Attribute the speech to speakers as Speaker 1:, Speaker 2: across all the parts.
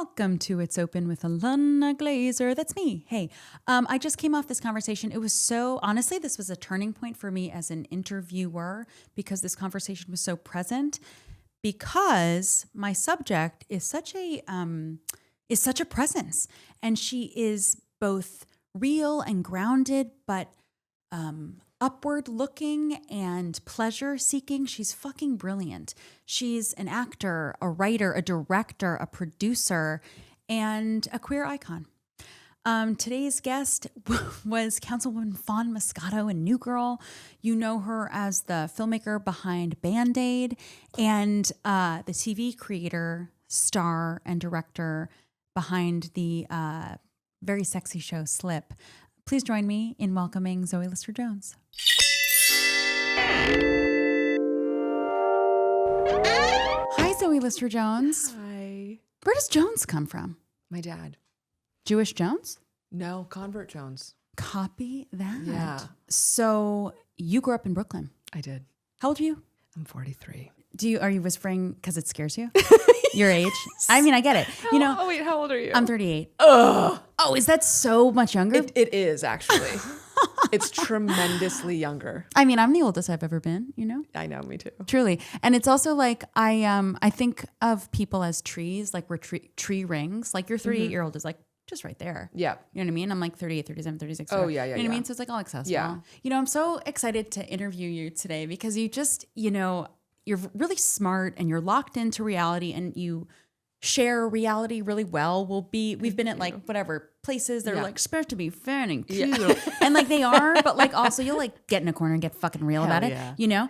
Speaker 1: Welcome to It's Open with Ilana Glazer. That's me. Hey, I just came off this conversation. It was so, honestly, this was a turning point for me as an interviewer because this conversation was so present because my subject is such a presence, and she is both real and grounded, but upward looking and pleasure seeking. She's fucking brilliant. She's an actor, a writer, a director, a producer, and a queer icon. Today's guest was Councilwoman Fawn Moscato in New Girl. You know her as the filmmaker behind Band-Aid and the TV creator, star, and director behind the very sexy show Slip. Please join me in welcoming Zoe Lister Jones. Hi, Zoe Lister Jones.
Speaker 2: Hi.
Speaker 1: Where does Jones come from?
Speaker 2: My dad.
Speaker 1: Jewish Jones?
Speaker 2: No, convert Jones.
Speaker 1: Copy that.
Speaker 2: Yeah.
Speaker 1: So you grew up in Brooklyn.
Speaker 2: I did.
Speaker 1: How old are you?
Speaker 2: I'm 43.
Speaker 1: Are you whispering because it scares you? Your age? I mean, I get it.
Speaker 2: Oh, wait, how old are you?
Speaker 1: I'm 38.
Speaker 2: Ugh.
Speaker 1: Oh, is that so much younger?
Speaker 2: It is, actually. It's tremendously younger.
Speaker 1: I mean, I'm the oldest I've ever been, you know?
Speaker 2: I know, me too.
Speaker 1: Truly. And it's also like, I think of people as trees, like we're tree rings. Like your 38-year-old is like just right there.
Speaker 2: Yeah.
Speaker 1: You know what I mean? I'm like 38, 37, 36.
Speaker 2: Oh, yeah.
Speaker 1: You know what I mean? So it's like all accessible.
Speaker 2: Yeah.
Speaker 1: You know, I'm so excited to interview you today because you just, you're really smart and you're locked into reality and you share reality really well. We've been at like whatever places that are like supposed to be fun and cute. Yeah. And like they are, but like also you'll like get in a corner and get fucking real about it, you know?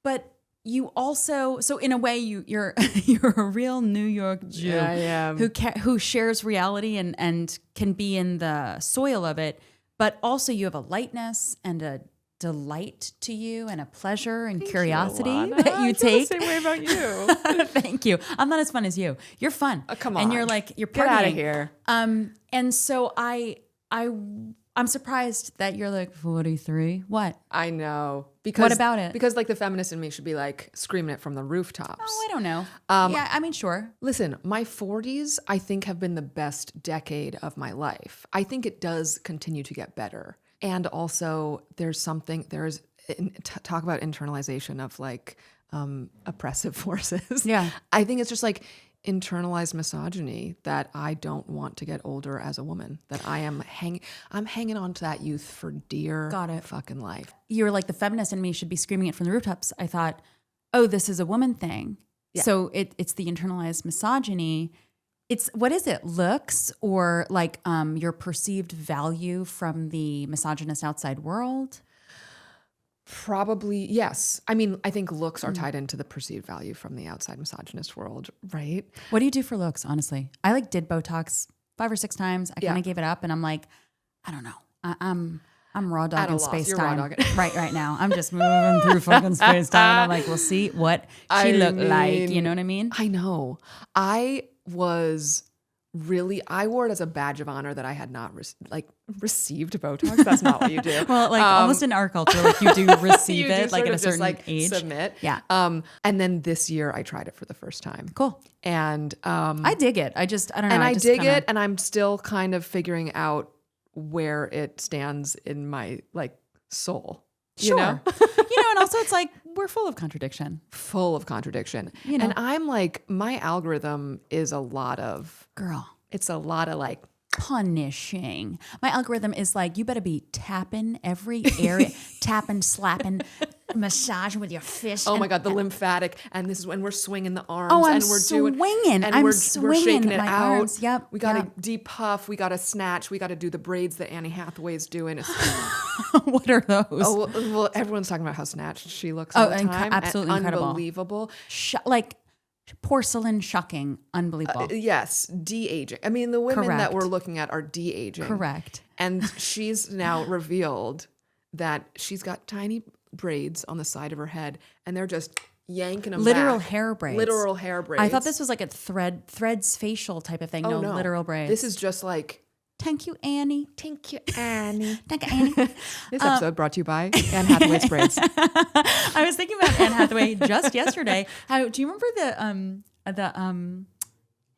Speaker 1: But you also, so in a way you're a real New York Jew.
Speaker 2: Yeah, I am.
Speaker 1: Who shares reality and can be in the soil of it, but also you have a lightness and a delight to you and a pleasure and curiosity that you take.
Speaker 2: The same way about you.
Speaker 1: Thank you. I'm not as fun as you. You're fun.
Speaker 2: Come on.
Speaker 1: And you're partying.
Speaker 2: Get out of here.
Speaker 1: And so I'm surprised that you're like 43. What?
Speaker 2: I know. Because
Speaker 1: what about it?
Speaker 2: Because like the feminist in me should be like screaming it from the rooftops.
Speaker 1: Oh, I don't know. Yeah, I mean, sure.
Speaker 2: Listen, my 40s, I think, have been the best decade of my life. I think it does continue to get better. And also talk about internalization of like oppressive forces.
Speaker 1: Yeah.
Speaker 2: I think it's just like internalized misogyny that I don't want to get older as a woman, that I'm hanging on to that youth for dear fucking life.
Speaker 1: You're like the feminist in me should be screaming it from the rooftops. I thought, oh, this is a woman thing. Yeah. So it's the internalized misogyny. It's, what is it? Looks or like your perceived value from the misogynist outside world?
Speaker 2: Probably, yes. I mean, I think looks are tied into the perceived value from the outside misogynist world, right?
Speaker 1: What do you do for looks, honestly? I like did Botox 5 or 6 times. I kind of gave it up and I'm like, I don't know. I'm raw dogging Spacetime right now. I'm just moving through fucking Spacetime. I'm like, we'll see what she looked like. You know what I mean?
Speaker 2: I know. I wore it as a badge of honor that I had not received Botox. That's not what you do.
Speaker 1: Well, like almost in our culture, like you do receive
Speaker 2: you
Speaker 1: it like at a certain
Speaker 2: like
Speaker 1: age.
Speaker 2: Submit.
Speaker 1: Yeah.
Speaker 2: And then this year I tried it for the first time.
Speaker 1: Cool.
Speaker 2: And
Speaker 1: I dig it. I don't know.
Speaker 2: And I dig it, and I'm still kind of figuring out where it stands in my like soul.
Speaker 1: Sure.
Speaker 2: You know?
Speaker 1: And also it's like we're full of contradiction.
Speaker 2: You know? And I'm like, my algorithm is a lot of It's a lot of like
Speaker 1: punishing. My algorithm is like, you better be tapping every area, tapping, slapping, massaging with your fist.
Speaker 2: Oh my God, the lymphatic. And this is when we're swinging the arms.
Speaker 1: Oh,
Speaker 2: and we're swinging. And we're shaking it
Speaker 1: my
Speaker 2: out.
Speaker 1: Arms. Yep.
Speaker 2: We got to depuff. We got to snatch. We got to do the braids that Annie Hathaway's doing.
Speaker 1: What are those?
Speaker 2: Oh, well, everyone's talking about how snatched she looks all the time.
Speaker 1: Absolutely incredible.
Speaker 2: Unbelievable.
Speaker 1: Like porcelain shucking. Unbelievable.
Speaker 2: Yes. De-aging. I mean, the women that we're looking at are de-aging.
Speaker 1: Correct.
Speaker 2: And she's now revealed that she's got tiny braids on the side of her head and they're just yanking them
Speaker 1: literal
Speaker 2: back.
Speaker 1: hair braids.
Speaker 2: Literal hair braids.
Speaker 1: I thought this was like a threads facial type of thing. No, literal braids.
Speaker 2: This is just like,
Speaker 1: thank you, Annie.
Speaker 2: Thank you, Annie.
Speaker 1: Thank you, Annie.
Speaker 2: This episode brought to you by Anne Hathaway's braids.
Speaker 1: I was thinking about Anne Hathaway just yesterday. Do you remember the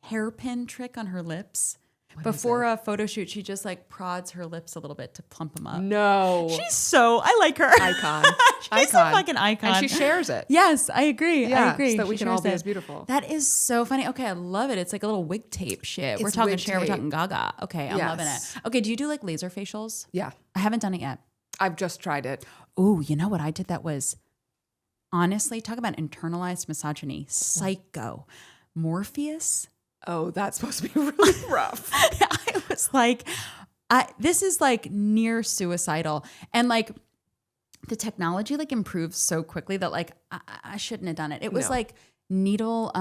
Speaker 1: hairpin trick on her lips. Before a photo shoot, she just like prods her lips a little bit to plump them up.
Speaker 2: No.
Speaker 1: I like her.
Speaker 2: Icon.
Speaker 1: She's a fucking icon.
Speaker 2: And she shares it.
Speaker 1: Yes, I agree.
Speaker 2: Yeah,
Speaker 1: I agree.
Speaker 2: so that we can all be as beautiful.
Speaker 1: That is so funny. Okay, I love it. It's like a little wig tape shit. We're talking Cher, we're talking Gaga. Okay, I'm loving it. Okay, do you do like laser facials?
Speaker 2: Yeah.
Speaker 1: I haven't done it yet.
Speaker 2: I've just tried it.
Speaker 1: Oh, you know what I did that was, honestly, talk about internalized misogyny. Psycho. Morpheus.
Speaker 2: Oh, that's supposed to be really rough.
Speaker 1: I was like, this is like near suicidal. And like the technology like improves so quickly that like I shouldn't have done it. It was like needle,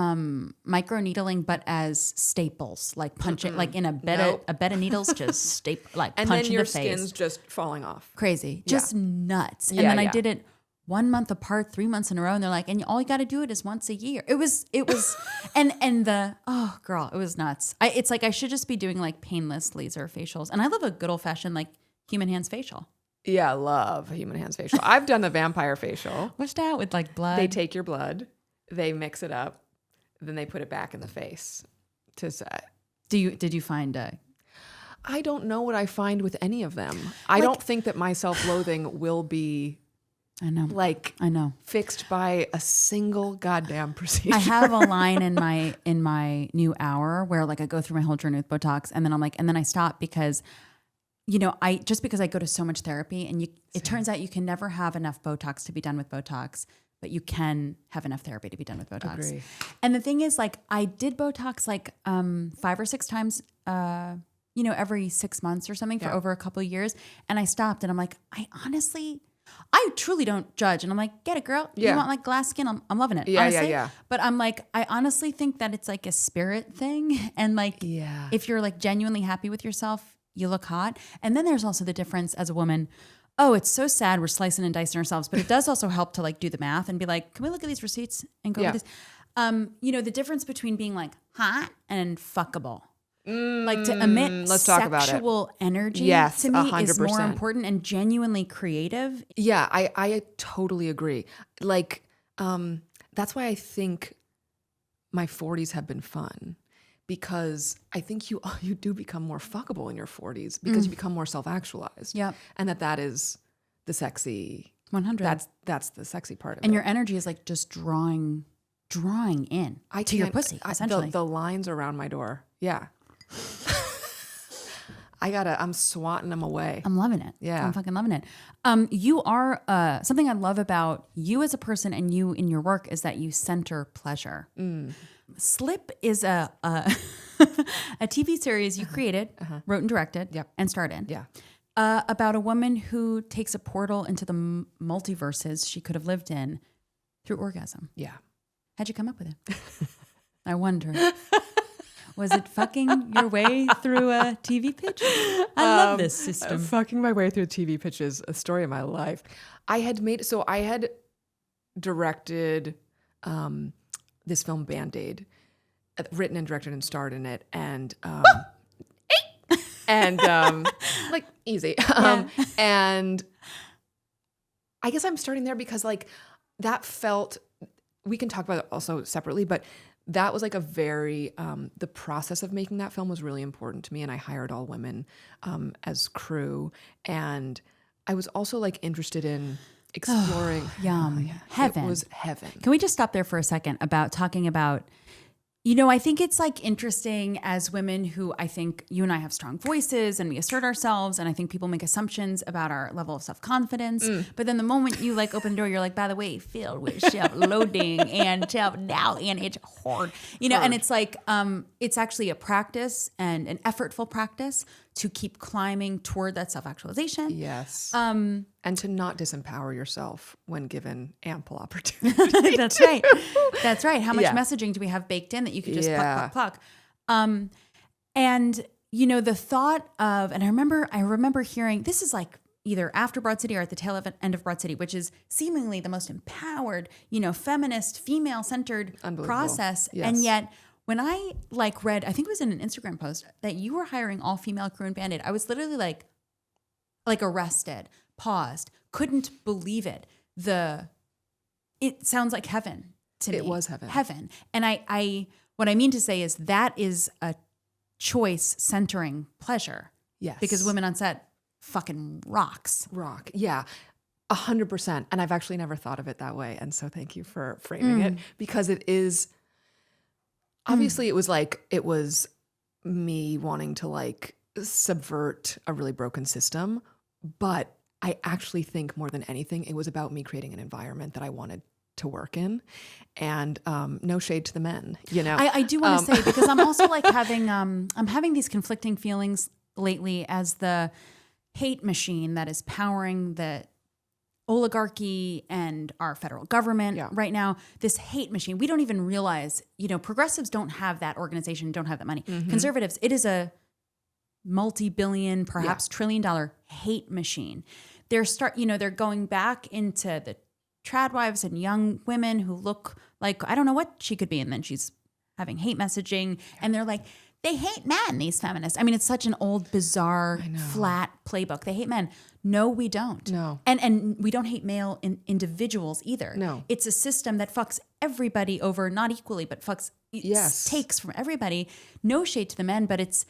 Speaker 1: micro needling, but as staples, like punching, like in a bed of needles, just staple, like
Speaker 2: and
Speaker 1: punch in the face.
Speaker 2: And then your skin's just falling off.
Speaker 1: Crazy. Just nuts. And then I did it 1 month apart, 3 months in a row. And they're like, and all you got to do it is once a year. It was, and the, oh girl, it was nuts. It's like, I should just be doing like painless laser facials. And I love a good old fashioned like human hands facial.
Speaker 2: Yeah, I love human hands facial. I've done the vampire facial.
Speaker 1: What's that with like blood?
Speaker 2: They take your blood, they mix it up, then they put it back in the face to set.
Speaker 1: Did you find
Speaker 2: I don't know what I find with any of them. I don't think that my self-loathing will be
Speaker 1: I know.
Speaker 2: Fixed by a single goddamn procedure.
Speaker 1: I have a line in my new hour where like I go through my whole journey with Botox and then I'm like, and then I stop because, you know, because I go to so much therapy and it turns out you can never have enough Botox to be done with Botox, but you can have enough therapy to be done with Botox.
Speaker 2: Agree.
Speaker 1: And the thing is like, I did Botox like 5 or 6 times, every 6 months or something for over a couple of years. And I stopped and I'm like, I truly don't judge. And I'm like, get it, girl.
Speaker 2: Yeah.
Speaker 1: You want like glass skin? I'm loving it.
Speaker 2: Yeah,
Speaker 1: honestly.
Speaker 2: yeah.
Speaker 1: But I'm like, I honestly think that it's like a spirit thing. And like, if you're like genuinely happy with yourself, you look hot. And then there's also the difference as a woman. Oh, it's so sad we're slicing and dicing ourselves. But it does also help to like do the math and be like, can we look at these receipts and go with this? The difference between being like hot and fuckable. Like to emit sexual energy to me 100%. Is more important and genuinely creative.
Speaker 2: Yeah, I totally agree. Like, that's why I think my 40s have been fun because I think you do become more fuckable in your 40s because you become more self-actualized.
Speaker 1: Yep.
Speaker 2: And that is the sexy
Speaker 1: 100.
Speaker 2: That's the sexy part of it.
Speaker 1: And your energy is like just drawing in to your pussy, essentially.
Speaker 2: The lines around my door. Yeah. I'm swatting them away.
Speaker 1: I'm loving it.
Speaker 2: Yeah.
Speaker 1: I'm fucking loving it. You are, something I love about you as a person and you in your work is that you center pleasure. Slip is a TV series you created, wrote and directed, and starred in.
Speaker 2: Yeah.
Speaker 1: About a woman who takes a portal into the multiverses she could have lived in through orgasm.
Speaker 2: Yeah.
Speaker 1: How'd you come up with it? I wonder. Was it fucking your way through a TV pitch? I love this system.
Speaker 2: Fucking my way through a TV pitch is a story of my life. I had directed this film Band-Aid, written and directed and starred in it, and like easy. And I guess I'm starting there because like that felt. We can talk about it also separately, but. That was like a very, the process of making that film was really important to me. And I hired all women as crew. And I was also like interested in exploring.
Speaker 1: Heaven.
Speaker 2: It was heaven.
Speaker 1: Can we just stop there for a second about talking about, I think it's like interesting as women who I think you and I have strong voices and we assert ourselves. And I think people make assumptions about our level of self-confidence. But then the moment you like open the door, you're like, by the way, filled with self-loading and self-doubt and it's hard. And it's like, it's actually a practice and an effortful practice to keep climbing toward that self-actualization.
Speaker 2: Yes. And to not disempower yourself when given ample opportunity.
Speaker 1: That's right. That's right. How much messaging do we have baked in that you could just pluck? And the thought of, and I remember hearing, this is like either after Broad City or at the tail end of Broad City, which is seemingly the most empowered, feminist, female-centered process.
Speaker 2: Yes.
Speaker 1: And yet when I like read, I think it was in an Instagram post that you were hiring all female crew in Band-Aid, I was literally like arrested, paused, couldn't believe it. It sounds like heaven to me.
Speaker 2: It was heaven.
Speaker 1: Heaven. And I What I mean to say is that is a choice centering pleasure.
Speaker 2: Yes.
Speaker 1: Because women on set fucking rocks.
Speaker 2: Rock. Yeah. 100%. And I've actually never thought of it that way. And so thank you for framing it, because it is, obviously it was me wanting to like subvert a really broken system. But I actually think more than anything, it was about me creating an environment that I wanted to work in. And no shade to the men, you know.
Speaker 1: I do want to say, because I'm also like I'm having these conflicting feelings lately as the hate machine that is powering the oligarchy and our federal government right now. This hate machine, we don't even realize, you know, progressives don't have that organization, don't have that money. Conservatives, it is a multi-billion, perhaps trillion-dollar hate machine. They're going back into the trad wives and young women who look like, I don't know what she could be. And then she's having hate messaging and they're like, they hate men, these feminists. I mean, it's such an old, bizarre, flat playbook. They hate men. No, we don't.
Speaker 2: No.
Speaker 1: And we don't hate male individuals either.
Speaker 2: No.
Speaker 1: It's a system that fucks everybody over, not equally, but takes from everybody. No shade to the men, but it's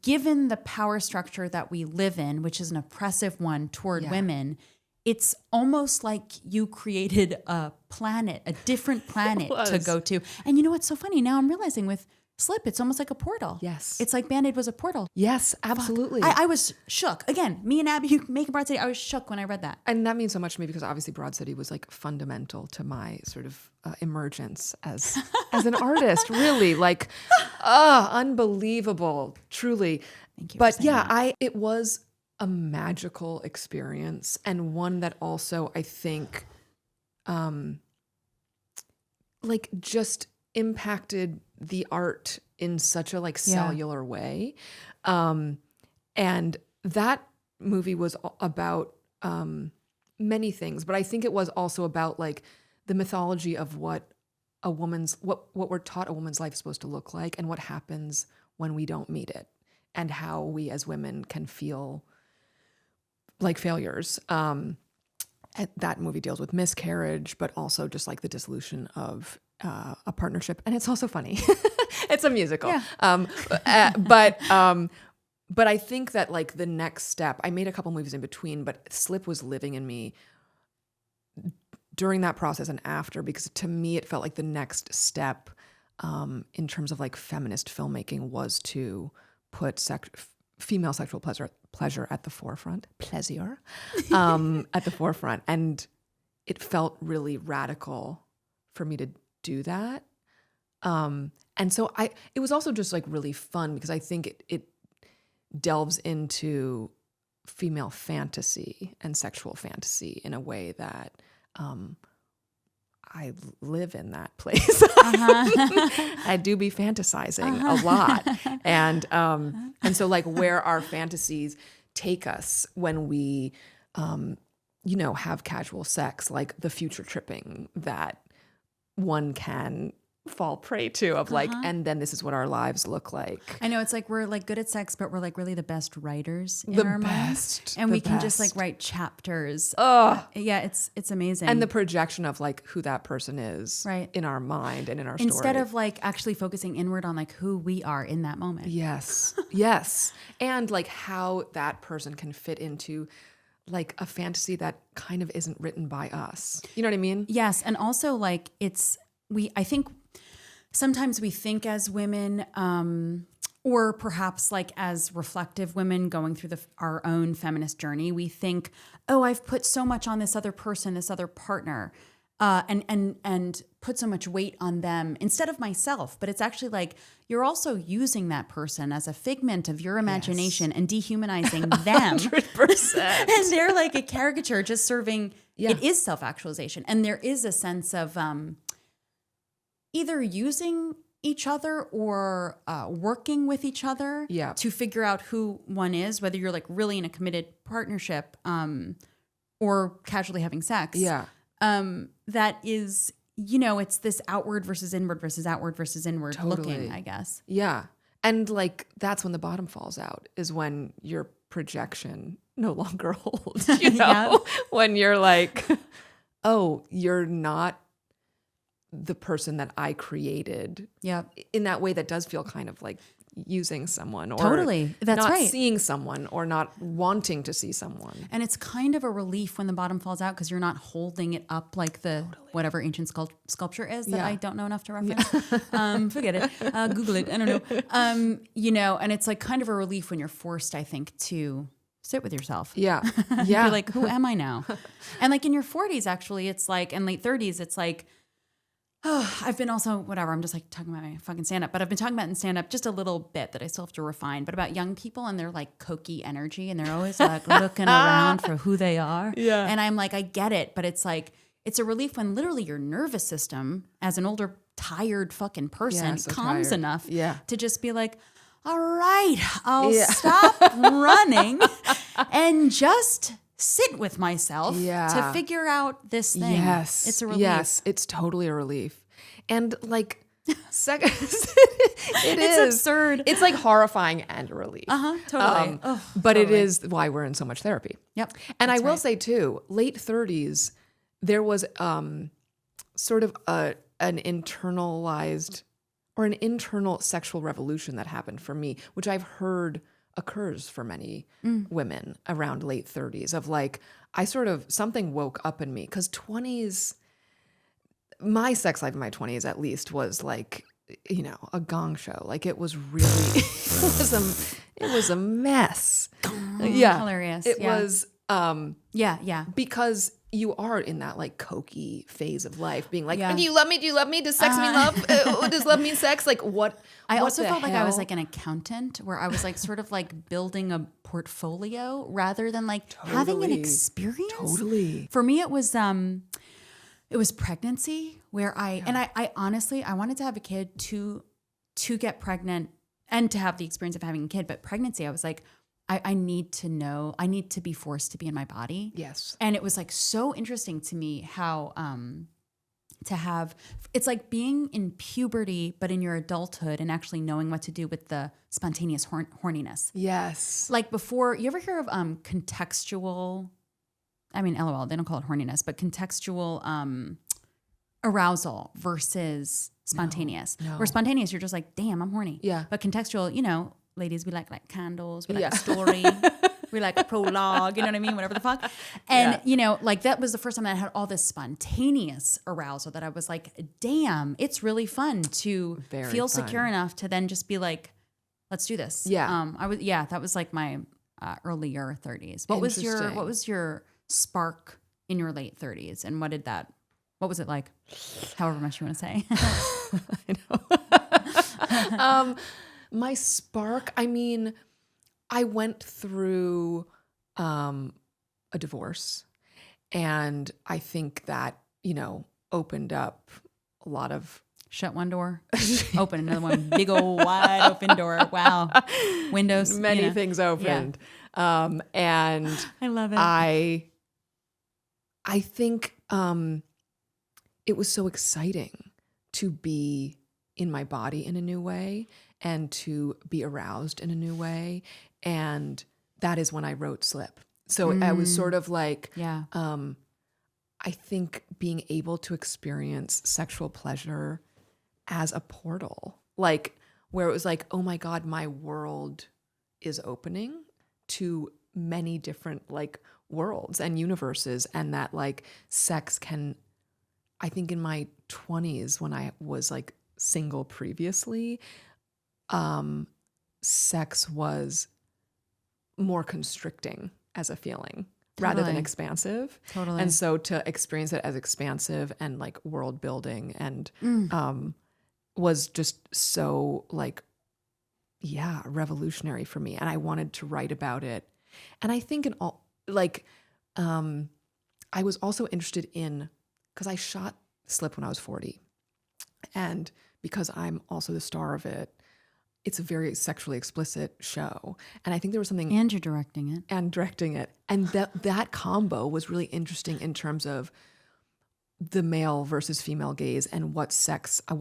Speaker 1: given the power structure that we live in, which is an oppressive one toward women, it's almost like you created a planet, a different planet to go to. And you know what's so funny? Now I'm realizing with Slip, it's almost like a portal.
Speaker 2: Yes.
Speaker 1: It's like Band-Aid was a portal.
Speaker 2: Yes, absolutely.
Speaker 1: I was shook. Again, me and Abby making Broad City, I was shook when I read that.
Speaker 2: And that means so much to me because obviously Broad City was like fundamental to my sort of emergence as an artist, really. Like, unbelievable, truly.
Speaker 1: Thank you.
Speaker 2: But yeah, it was a magical experience, and one that also I think like just impacted the art in such a like cellular way. And that movie was about many things, but I think it was also about like the mythology of what we're taught a woman's life is supposed to look like and what happens when we don't meet it, and how we as women can feel like failures. That movie deals with miscarriage, but also just like the dissolution of a partnership. And it's also funny. It's a musical. Yeah. But I think that like the next step, I made a couple movies in between, but Slip was living in me during that process and after, because to me, it felt like the next step in terms of like feminist filmmaking was to put female sexual pleasure at the forefront, at the forefront. And it felt really radical for me to do that. And so it was also just like really fun because I think it delves into female fantasy and sexual fantasy in a way that I live in that place. I do be fantasizing a lot. And so like where our fantasies take us when we, have casual sex, like the future tripping that one can fall prey to of like, and then this is what our lives look like.
Speaker 1: I know, it's like we're like good at sex, but we're like really the best writers in our minds. And we can just like write chapters. Yeah, it's amazing.
Speaker 2: And the projection of like who that person is in our mind and in our story.
Speaker 1: Instead of like actually focusing inward on like who we are in that moment.
Speaker 2: Yes. Yes. And like how that person can fit into like a fantasy that kind of isn't written by us. You know what I mean?
Speaker 1: Yes. And also like I think sometimes we think as women, or perhaps like as reflective women going through our own feminist journey, we think, oh, I've put so much on this other person, this other partner, and put so much weight on them instead of myself. But it's actually like you're also using that person as a figment of your imagination and dehumanizing them.
Speaker 2: 100%.
Speaker 1: And they're like a caricature just serving, it is self-actualization. And there is a sense of either using each other or working with each other to figure out who one is, whether you're like really in a committed partnership or casually having sex.
Speaker 2: Yeah.
Speaker 1: That is, it's this outward versus inward looking, I guess.
Speaker 2: Yeah. And like, that's when the bottom falls out, is when your projection no longer holds, when you're like, oh, you're not the person that I created.
Speaker 1: Yeah.
Speaker 2: In that way that does feel kind of like using someone or
Speaker 1: Totally. That's
Speaker 2: not
Speaker 1: right.
Speaker 2: seeing someone or not wanting to see someone.
Speaker 1: And it's kind of a relief when the bottom falls out because you're not holding it up like the whatever ancient sculpture is that I don't know enough to reference. Forget it. Google it. I don't know. You know, and it's like kind of a relief when you're forced, I think, to sit with yourself.
Speaker 2: Yeah. Yeah.
Speaker 1: You're like, who am I now? And like in your 40s, actually, it's like, and late 30s, it's like, oh, I've been also, whatever, I'm just like talking about my fucking stand-up, but I've been talking about in stand-up just a little bit that I still have to refine, but about young people and their like cokey energy and they're always like looking around for who they are.
Speaker 2: Yeah.
Speaker 1: And I'm like, I get it, but it's like, it's a relief when literally your nervous system as an older, tired fucking person calms enough to just be like, all right, I'll stop running and just sit with myself to figure out this thing.
Speaker 2: Yes.
Speaker 1: It's a relief.
Speaker 2: Yes, it's totally a relief. And like, it's
Speaker 1: absurd.
Speaker 2: It's like horrifying and a relief.
Speaker 1: Totally.
Speaker 2: But it is why we're in so much therapy.
Speaker 1: Yep.
Speaker 2: And I will say too, late 30s, there was sort of an internalized or an internal sexual revolution that happened for me, which I've heard occurs for many women around late 30s of like, I sort of, something woke up in me because 20s, my sex life in my 20s at least was like, you know, a gong show. Like it was really, it was a mess. Yeah.
Speaker 1: Hilarious.
Speaker 2: It was,
Speaker 1: yeah.
Speaker 2: because you are in that like cokey phase of life being like, do you love me? Do you love me? Does sex mean love? Does love mean sex? Like what?
Speaker 1: I also felt
Speaker 2: hell?
Speaker 1: like I was like an accountant where I was like sort of like building a portfolio rather than like having an experience.
Speaker 2: Totally.
Speaker 1: For me, it was pregnancy where I honestly, I wanted to have a kid to get pregnant and to have the experience of having a kid. But pregnancy, I was like, I need to know, I need to be forced to be in my body.
Speaker 2: Yes.
Speaker 1: And it was like so interesting to me how to have, it's like being in puberty, but in your adulthood and actually knowing what to do with the spontaneous horniness.
Speaker 2: Yes.
Speaker 1: Like before, you ever hear of contextual, I mean, LOL, they don't call it horniness, but contextual arousal versus spontaneous.
Speaker 2: No.
Speaker 1: Where spontaneous, you're just like, damn, I'm horny.
Speaker 2: Yeah.
Speaker 1: But contextual, you know, ladies, we like candles, we like a story, we like a prologue, you know what I mean? Whatever the fuck. And, you know, like that was the first time that I had all this spontaneous arousal that I was like, damn, it's really fun to feel secure enough to then just be like, let's do this.
Speaker 2: Yeah.
Speaker 1: That was like my earlier 30s. What was your spark in your late 30s? And what was it like? However much you want to say.
Speaker 2: I know. My spark, I mean, I went through a divorce, and I think that, you know, opened up a lot of...
Speaker 1: Shut one door, open another one, big old wide open door. Wow. Windows.
Speaker 2: Many things opened. Yeah. And
Speaker 1: I love it.
Speaker 2: I think it was so exciting to be in my body in a new way and to be aroused in a new way. And that is when I wrote Slip. So I was sort of like, I think being able to experience sexual pleasure as a portal, like where it was like, oh my God, my world is opening to many different like worlds and universes. And that like sex can, I think in my 20s when I was like single previously, sex was more constricting as a feeling rather than expansive.
Speaker 1: Totally.
Speaker 2: And so to experience it as expansive and like world building and was just so like, revolutionary for me. And I wanted to write about it. And I think in all like, I was also interested in, because I shot Slip when I was 40. And because I'm also the star of it, it's a very sexually explicit show. And I think there was something...
Speaker 1: And you're directing it.
Speaker 2: And directing it. And that combo was really interesting in terms of the male versus female gaze and what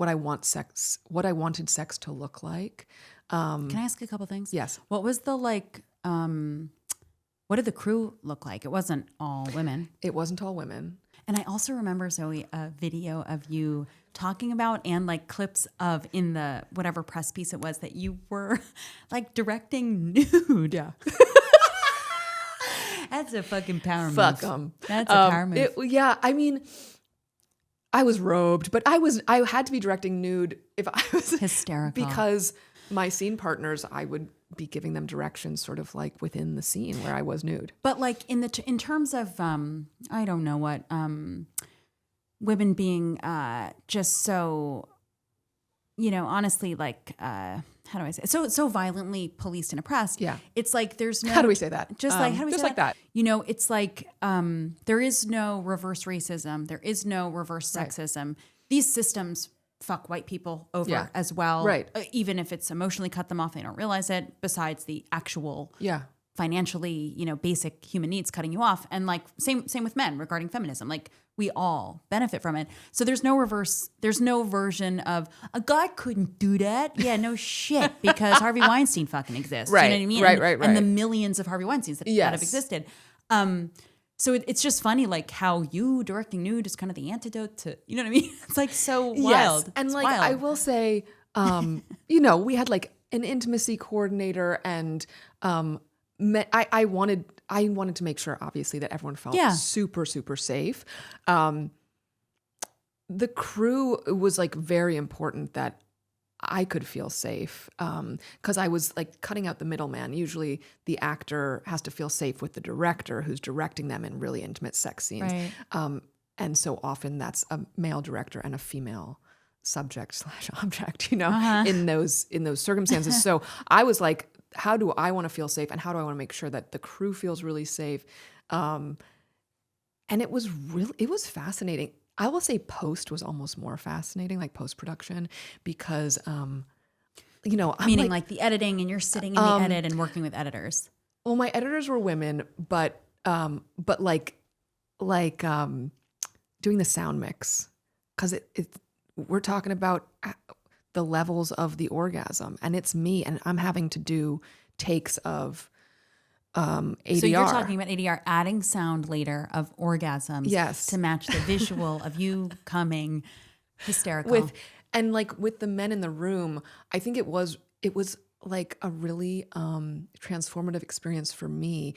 Speaker 2: I wanted sex to look like.
Speaker 1: Can I ask a couple things?
Speaker 2: Yes.
Speaker 1: What was the like, what did the crew look like? It wasn't all women.
Speaker 2: It wasn't all women.
Speaker 1: And I also remember, Zoe, a video of you talking about and like clips of in the whatever press piece it was that you were like directing nude.
Speaker 2: Yeah.
Speaker 1: That's a fucking power move.
Speaker 2: Fuck them.
Speaker 1: That's a power move.
Speaker 2: Yeah, I mean, I was robed, but I had to be directing nude if I was
Speaker 1: Hysterical.
Speaker 2: because my scene partners, I would be giving them directions sort of like within the scene where I was nude.
Speaker 1: But like in terms of I don't know what women being just so, you know, honestly, like how do I say it? So violently policed and oppressed.
Speaker 2: Yeah.
Speaker 1: It's like there's no,
Speaker 2: How do we say that?
Speaker 1: Just like how do we
Speaker 2: just
Speaker 1: say
Speaker 2: like that?
Speaker 1: You know, it's like there is no reverse racism. There is no reverse
Speaker 2: Right.
Speaker 1: sexism. These systems fuck white people over
Speaker 2: Yeah.
Speaker 1: as well.
Speaker 2: Right.
Speaker 1: Even if it's emotionally cut them off, they don't realize it. Besides the actual
Speaker 2: Yeah.
Speaker 1: financially, you know, basic human needs cutting you off. And like same with men regarding feminism. Like we all benefit from it. So there's no version of a guy couldn't do that. Yeah, no shit, because Harvey Weinstein fucking exists.
Speaker 2: Right.
Speaker 1: You know what I mean?
Speaker 2: Right.
Speaker 1: And the millions of Harvey Weinsteins that
Speaker 2: Yes.
Speaker 1: have existed. So it's just funny, like how you directing nude is kind of the antidote to, you know what I mean? It's like so wild.
Speaker 2: Yes. And
Speaker 1: It's
Speaker 2: like,
Speaker 1: wild.
Speaker 2: I will say, you know, we had like an intimacy coordinator and I wanted to make sure, obviously, that everyone felt
Speaker 1: Yeah.
Speaker 2: super, super safe. The crew was like very important that I could feel safe because I was like cutting out the middleman. Usually the actor has to feel safe with the director who's directing them in really intimate sex scenes.
Speaker 1: Right.
Speaker 2: And so often that's a male director and a female subject/object, you know, in those circumstances. So I was like, how do I want to feel safe, and how do I want to make sure that the crew feels really safe? And it was fascinating. I will say post was almost more fascinating, like post-production, because you know, I'm
Speaker 1: Meaning like the editing, and you're sitting in the edit and working with editors.
Speaker 2: well, my editors were women, but like doing the sound mix, because we're talking about the levels of the orgasm, and it's me, and I'm having to do takes of ADR.
Speaker 1: So you're talking about ADR, adding sound later of orgasms,
Speaker 2: Yes.
Speaker 1: to match the visual of you coming hysterical.
Speaker 2: And like with the men in the room, I think it was like a really transformative experience for me,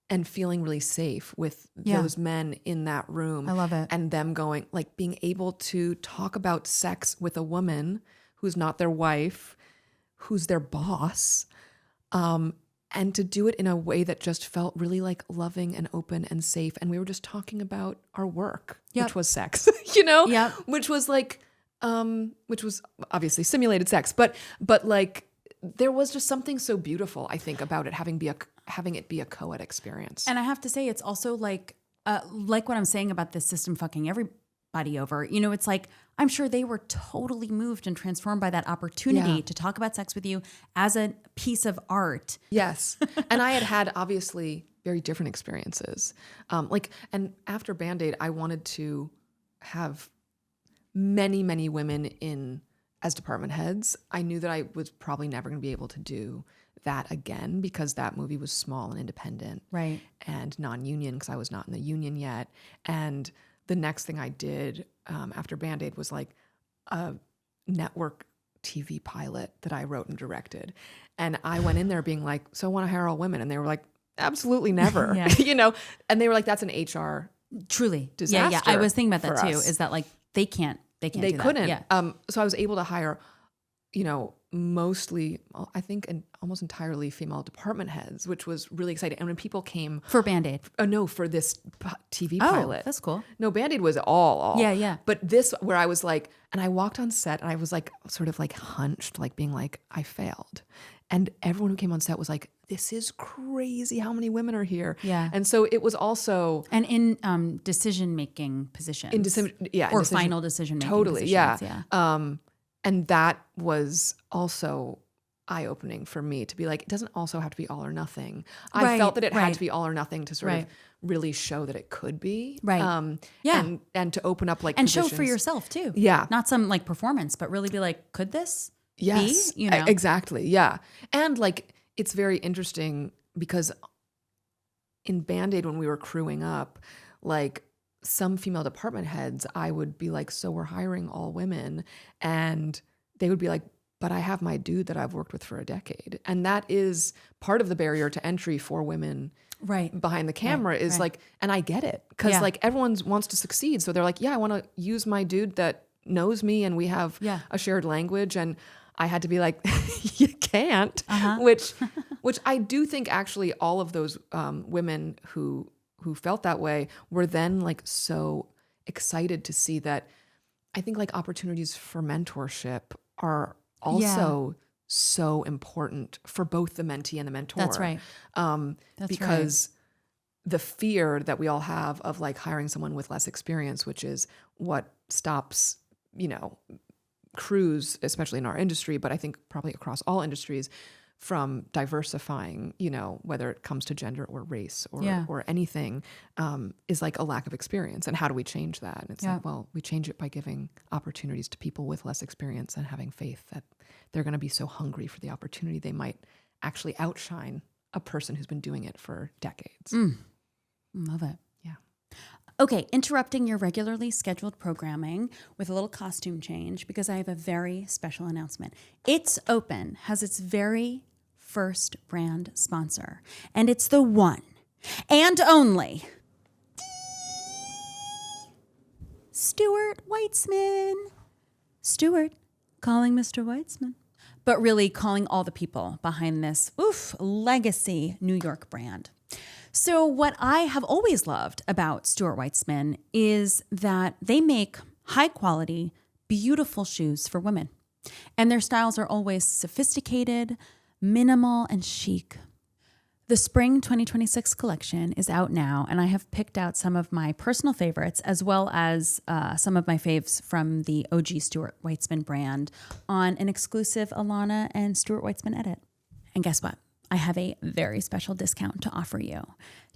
Speaker 2: and feeling really safe with those men in that room.
Speaker 1: I love it.
Speaker 2: And them going, like, being able to talk about sex with a woman who's not their wife, who's their boss, and to do it in a way that just felt really like loving and open and safe. And we were just talking about our work, which was sex, you know, which was like, which was obviously simulated sex, but like there was just something so beautiful, I think, about it having it be a co-ed experience.
Speaker 1: And I have to say, it's also like what I'm saying about this system fucking everybody over. You know, it's like, I'm sure they were totally moved and transformed by that opportunity to talk about sex with you as a piece of art.
Speaker 2: Yes. And I had obviously very different experiences. And after Band-Aid, I wanted to have many, many women as department heads. I knew that I was probably never going to be able to do that again, because that movie was small and independent,
Speaker 1: right,
Speaker 2: and non-union, because I was not in the union yet. And the next thing I did after Band-Aid was like a network TV pilot that I wrote and directed. And I went in there being like, so I want to hire all women. And they were like, absolutely never, you know? And they were like, that's an HR
Speaker 1: truly
Speaker 2: disaster.
Speaker 1: Yeah. I was thinking about that too,
Speaker 2: us.
Speaker 1: is that like, they couldn't
Speaker 2: couldn't.
Speaker 1: Yeah.
Speaker 2: So I was able to hire, you know, mostly, I think, and almost entirely female department heads, which was really exciting. And when people came
Speaker 1: for Band-Aid,
Speaker 2: for this TV pilot,
Speaker 1: that's cool.
Speaker 2: No, Band-Aid was all.
Speaker 1: Yeah.
Speaker 2: But this, where I was like, and I walked on set, and I was like, sort of like hunched, like being like, I failed. And everyone who came on set was like, this is crazy how many women are here.
Speaker 1: Yeah.
Speaker 2: And so it was also,
Speaker 1: and in decision-making positions. Or final decision-making
Speaker 2: totally,
Speaker 1: positions.
Speaker 2: yeah. And that was also eye-opening for me, to be like, it doesn't also have to be all or nothing. I felt that it had to be all or nothing to sort of really show that it could be.
Speaker 1: Right.
Speaker 2: And to open up like
Speaker 1: and
Speaker 2: positions.
Speaker 1: show for yourself too.
Speaker 2: Yeah.
Speaker 1: Not some like performance, but really be like, could this
Speaker 2: Yes,
Speaker 1: be? You know?
Speaker 2: Exactly. Yeah. And like, it's very interesting because in Band-Aid, when we were crewing up, like some female department heads, I would be like, so we're hiring all women. And they would be like, but I have my dude that I've worked with for a decade. And that is part of the barrier to entry for women behind the camera is like, and I get it. Cause like everyone wants to succeed. So they're like, yeah, I want to use my dude that knows me and we have a shared language. And I had to be like, you can't, which I do think actually all of those women who felt that way were then like so excited to see that I think like opportunities for mentorship are also so important for both the mentee and the mentor.
Speaker 1: That's right.
Speaker 2: Because the fear that we all have of like hiring someone with less experience, which is what stops, crews, especially in our industry, but I think probably across all industries, from diversifying, whether it comes to gender or race or anything, is like a lack of experience. And how do we change that? And it's like, well, we change it by giving opportunities to people with less experience and having faith that they're going to be so hungry for the opportunity they might actually outshine a person who's been doing it for decades.
Speaker 1: Love it.
Speaker 2: Yeah.
Speaker 1: Okay, interrupting your regularly scheduled programming with a little costume change because I have a very special announcement. It's Open has its very first brand sponsor, and it's the one and only Stuart Weitzman. Stuart calling Mr. Weitzman, but really calling all the people behind this legacy New York brand. So what I have always loved about Stuart Weitzman is that they make high quality, beautiful shoes for women. And their styles are always sophisticated, minimal, and chic. The Spring 2026 collection is out now, and I have picked out some of my personal favorites as well as some of my faves from the OG Stuart Weitzman brand on an exclusive Ilana and Stuart Weitzman edit. And guess what? I have a very special discount to offer you.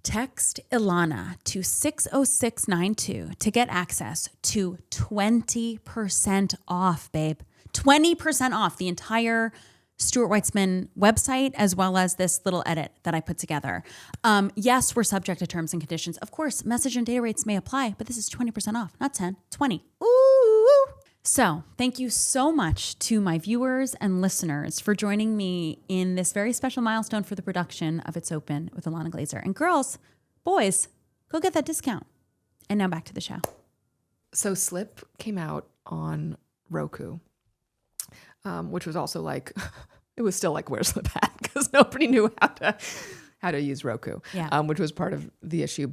Speaker 1: Text Ilana to 60692 to get access to 20% off, babe. 20% off the entire Stuart Weitzman website, as well as this little edit that I put together. Yes, we're subject to terms and conditions. Of course, message and data rates may apply, but this is 20% off, not 10, 20. Ooh. So thank you so much to my viewers and listeners for joining me in this very special milestone for the production of It's Open with Ilana Glazer. And girls, boys, go get that discount. And now back to the show.
Speaker 2: So Slip came out on Roku, which was also like, it was still like, where's Slip at? Because nobody knew how to use Roku, which was part of the issue.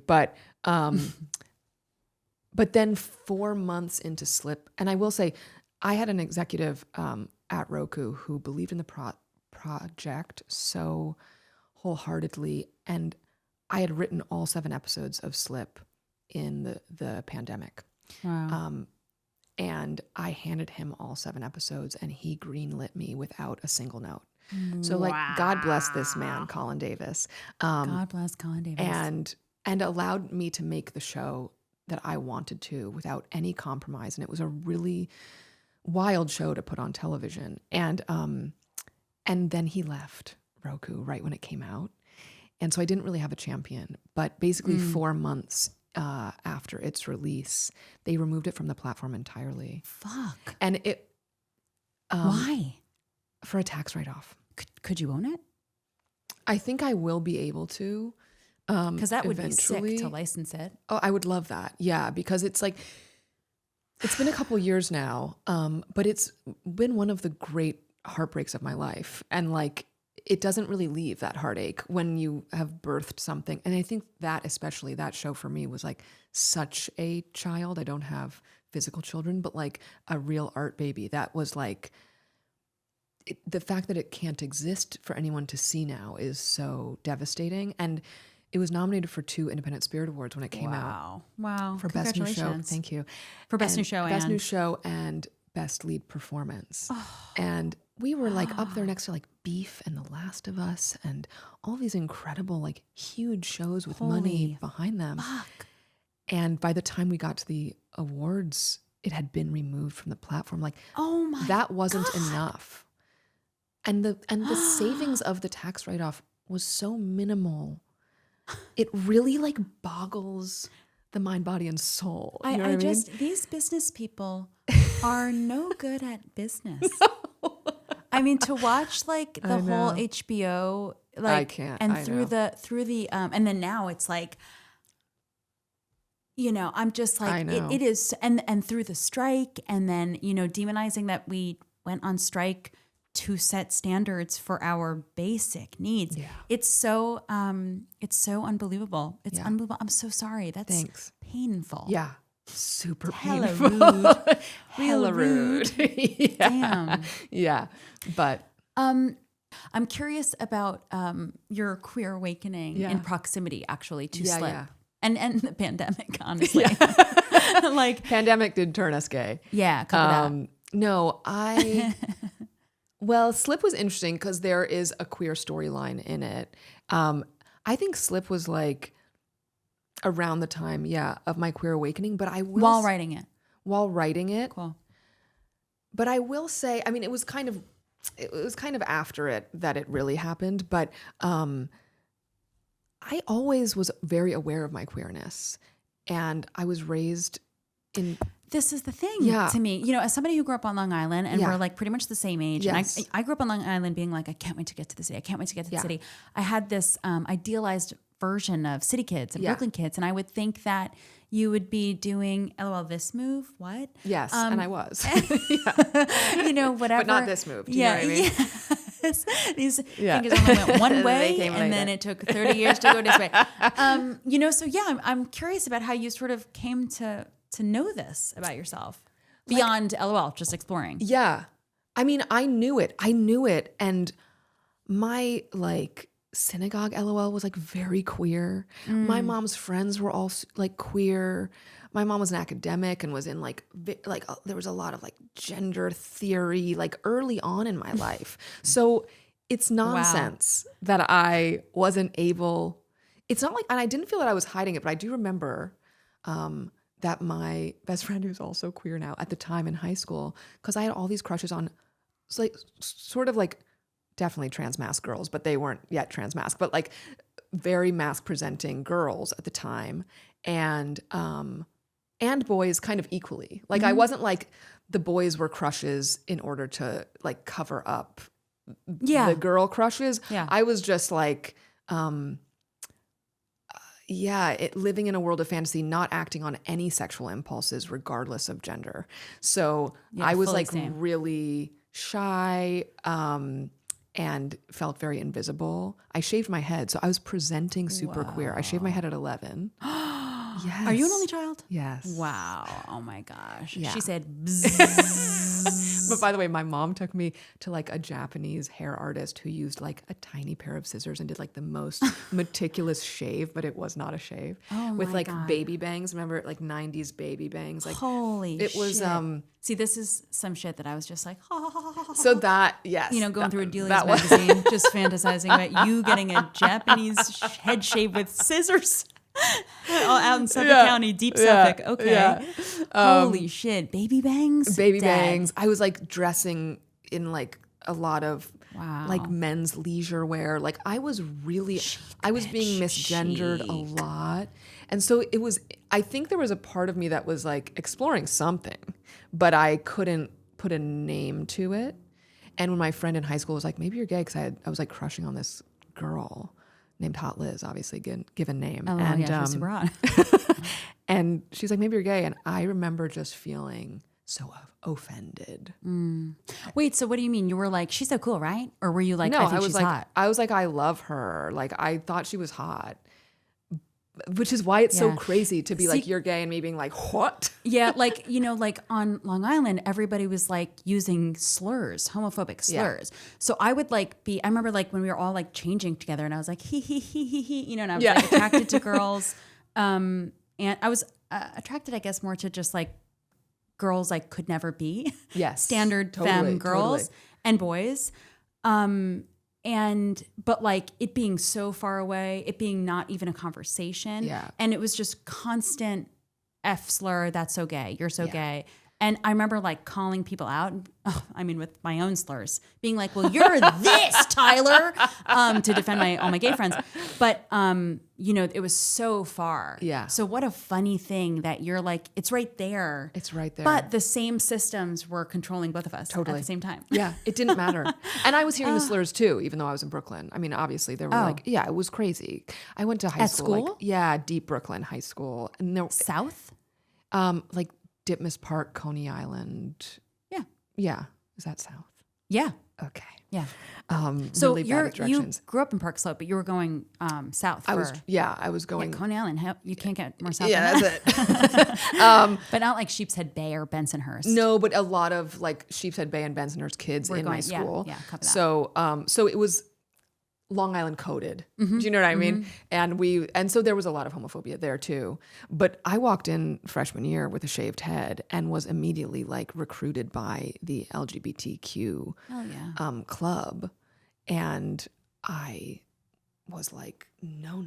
Speaker 2: But then 4 months into Slip, and I will say, I had an executive at Roku who believed in the project so wholeheartedly, and I had written all 7 episodes of Slip in the pandemic.
Speaker 1: Wow.
Speaker 2: And I handed him all 7 episodes, and he greenlit me without a single note. So like, God bless this man, Colin Davis.
Speaker 1: God bless Colin Davis.
Speaker 2: And allowed me to make the show that I wanted to without any compromise. And it was a really wild show to put on television. And then he left Roku right when it came out. And so I didn't really have a champion, but basically 4 months after its release, they removed it from the platform entirely.
Speaker 1: Fuck.
Speaker 2: And it...
Speaker 1: Why?
Speaker 2: For a tax write-off.
Speaker 1: Could you own it?
Speaker 2: I think I will be able to.
Speaker 1: Because that would
Speaker 2: eventually
Speaker 1: be sick to license it.
Speaker 2: Oh, I would love that. Yeah, because it's like, it's been a couple years now, but it's been one of the great heartbreaks of my life. And like, it doesn't really leave that heartache when you have birthed something. And I think that especially that show for me was like such a child. I don't have physical children, but like a real art baby. That was like, the fact that it can't exist for anyone to see now is so devastating. And it was nominated for 2 Independent Spirit Awards when it came out.
Speaker 1: Wow.
Speaker 2: For Best New Show. Thank you.
Speaker 1: For Best New Show
Speaker 2: Best New Show and Best Lead Performance. And we were like up there next to like Beef and The Last of Us and all these incredible, like huge shows with money behind them.
Speaker 1: Fuck.
Speaker 2: And by the time we got to the awards, it had been removed from the platform. Like, that wasn't enough. And the savings of the tax write-off was so minimal. It really like boggles the mind, body, and soul. You know
Speaker 1: I
Speaker 2: what mean?
Speaker 1: just, these business people are no good at business. I mean, to watch like the whole HBO, like,
Speaker 2: I can't.
Speaker 1: and
Speaker 2: I
Speaker 1: through
Speaker 2: know.
Speaker 1: the, and then now it's like, you know, I'm just
Speaker 2: I
Speaker 1: like,
Speaker 2: know.
Speaker 1: it is, and through the strike, and then, you know, demonizing that we went on strike to set standards for our basic needs.
Speaker 2: Yeah.
Speaker 1: It's so unbelievable. It's unbelievable. I'm so sorry. That's
Speaker 2: Thanks.
Speaker 1: painful.
Speaker 2: Yeah. Super
Speaker 1: Hella
Speaker 2: painful.
Speaker 1: rude.
Speaker 2: Hella rude. Yeah.
Speaker 1: Damn.
Speaker 2: Yeah. But
Speaker 1: I'm curious about your queer awakening in proximity, actually, to Slip.
Speaker 2: Yeah.
Speaker 1: And the pandemic, honestly. Like,
Speaker 2: pandemic did turn us gay.
Speaker 1: yeah, cover that.
Speaker 2: No, well, Slip was interesting because there is a queer storyline in it. I think Slip was like around the time, of my queer awakening, but I will
Speaker 1: While writing it.
Speaker 2: Cool. But I will say, I mean, it was kind of after it that it really happened, but I always was very aware of my queerness, and I was raised in.
Speaker 1: This is the thing to me, you know, as somebody who grew up on Long Island, and we're like pretty much the same age.
Speaker 2: Yes.
Speaker 1: And I grew up on Long Island being like, I can't wait to get to the city. I can't wait to get to the city. I had this idealized version of city kids and Brooklyn kids. And I would think that you would be doing, LOL, this move. What?
Speaker 2: Yes. And I was,
Speaker 1: you know, whatever.
Speaker 2: but not this move. Do you know what I mean?
Speaker 1: Yes. These fingers only went one way, and then it took 30 years to go this way. You know, so I'm curious about how you sort of came to know this about yourself beyond LOL, just exploring.
Speaker 2: Yeah. I mean, I knew it. And my like synagogue LOL was like very queer. My mom's friends were all like queer. My mom was an academic and was in like there was a lot of like gender theory like early on in my life. So it's nonsense that I wasn't able. It's not like, and I didn't feel that I was hiding it, but I do remember that my best friend, who's also queer now, at the time in high school, because I had all these crushes on like sort of like definitely trans masc girls, but they weren't yet trans masc, but like very masc presenting girls at the time, and boys kind of equally. Like I wasn't like the boys were crushes in order to like cover up the girl crushes.
Speaker 1: Yeah.
Speaker 2: I was just like living in a world of fantasy, not acting on any sexual impulses regardless of gender. So I was like really shy and felt very invisible. I shaved my head. So I was presenting super queer. I shaved my head at 11. Yes.
Speaker 1: Are you an only child?
Speaker 2: Yes.
Speaker 1: Wow. Oh my gosh.
Speaker 2: Yeah.
Speaker 1: She said, bzzz.
Speaker 2: But by the way, my mom took me to like a Japanese hair artist who used like a tiny pair of scissors and did like the most meticulous shave, but it was not a shave.
Speaker 1: Oh
Speaker 2: with
Speaker 1: my
Speaker 2: like
Speaker 1: God.
Speaker 2: baby bangs. Remember like 90s baby bangs? Like
Speaker 1: Holy
Speaker 2: it was
Speaker 1: shit. See, this is some shit that I was just like,
Speaker 2: so that yes.
Speaker 1: you know, going through a Dealey's magazine, just fantasizing about you getting a Japanese head shave with scissors. Out in Suffolk County, deep Suffolk. Okay.
Speaker 2: Yeah.
Speaker 1: Holy shit. Baby bangs?
Speaker 2: Baby
Speaker 1: Dead.
Speaker 2: bangs. I was like dressing in like a lot of
Speaker 1: Wow.
Speaker 2: like men's leisure wear. Like I was being misgendered a lot. And so it was, I think there was a part of me that was like exploring something, but I couldn't put a name to it. And when my friend in high school was like, maybe you're gay, because I was like crushing on this girl named Hot Liz, obviously given name.
Speaker 1: Oh,
Speaker 2: and
Speaker 1: yeah, she's super hot.
Speaker 2: and she's like, maybe you're gay. And I remember just feeling so offended.
Speaker 1: Wait, so what do you mean? You were like, she's so cool, right? Or were you like,
Speaker 2: No,
Speaker 1: I think
Speaker 2: I was
Speaker 1: she's
Speaker 2: like,
Speaker 1: hot?
Speaker 2: I was like, I love her. Like I thought she was hot. Which is why it's so crazy to be like, you're gay, and me being like, what?
Speaker 1: Yeah, like, you know, like on Long Island, everybody was like using slurs, homophobic slurs. So I would like I remember like when we were all like changing together, and I was like, he, you know, and I was like attracted to girls. And I was attracted, I guess, more to just like girls I could never be.
Speaker 2: Yes.
Speaker 1: Standard femme girls and boys. But like it being so far away, it being not even a conversation.
Speaker 2: Yeah.
Speaker 1: And it was just constant F slur, that's so gay, you're so gay. And I remember like calling people out, with my own slurs, being like, well, you're this, Tyler, to defend all my gay friends. But, it was so far.
Speaker 2: Yeah.
Speaker 1: So what a funny thing that you're like, it's right there.
Speaker 2: It's right there.
Speaker 1: But the same systems were controlling both of us at the same time.
Speaker 2: Yeah, it didn't matter. And I was hearing the slurs too, even though I was in Brooklyn. I mean, obviously there were it was crazy. I went to high school.
Speaker 1: School?
Speaker 2: Deep Brooklyn high school. And there,
Speaker 1: South?
Speaker 2: like Ditmas Park, Coney Island.
Speaker 1: Yeah.
Speaker 2: Yeah. Is that south?
Speaker 1: Yeah.
Speaker 2: Okay.
Speaker 1: Yeah.
Speaker 2: So really
Speaker 1: you grew up in Park Slope, but you were going south.
Speaker 2: I was going.
Speaker 1: Coney Island. You can't get more south.
Speaker 2: Yeah,
Speaker 1: than
Speaker 2: that's
Speaker 1: that.
Speaker 2: it.
Speaker 1: But not like Sheepshead Bay or Bensonhurst.
Speaker 2: No, but a lot of like Sheepshead Bay and Bensonhurst kids in my school.
Speaker 1: Yeah, copy that.
Speaker 2: So it was Long Island coded. Do you know what I mean? And so there was a lot of homophobia there too. But I walked in freshman year with a shaved head and was immediately like recruited by the LGBTQ club. And I was like, no.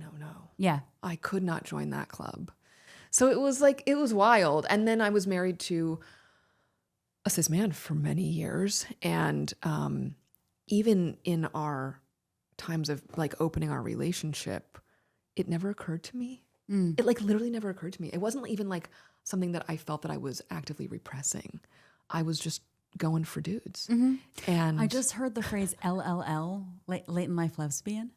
Speaker 1: Yeah.
Speaker 2: I could not join that club. So it was wild. And then I was married to a cis man for many years. And even in our times of like opening our relationship, it never occurred to me. It like literally never occurred to me. It wasn't even like something that I felt that I was actively repressing. I was just going for dudes. And
Speaker 1: I just heard the phrase LLL, late in life lesbian.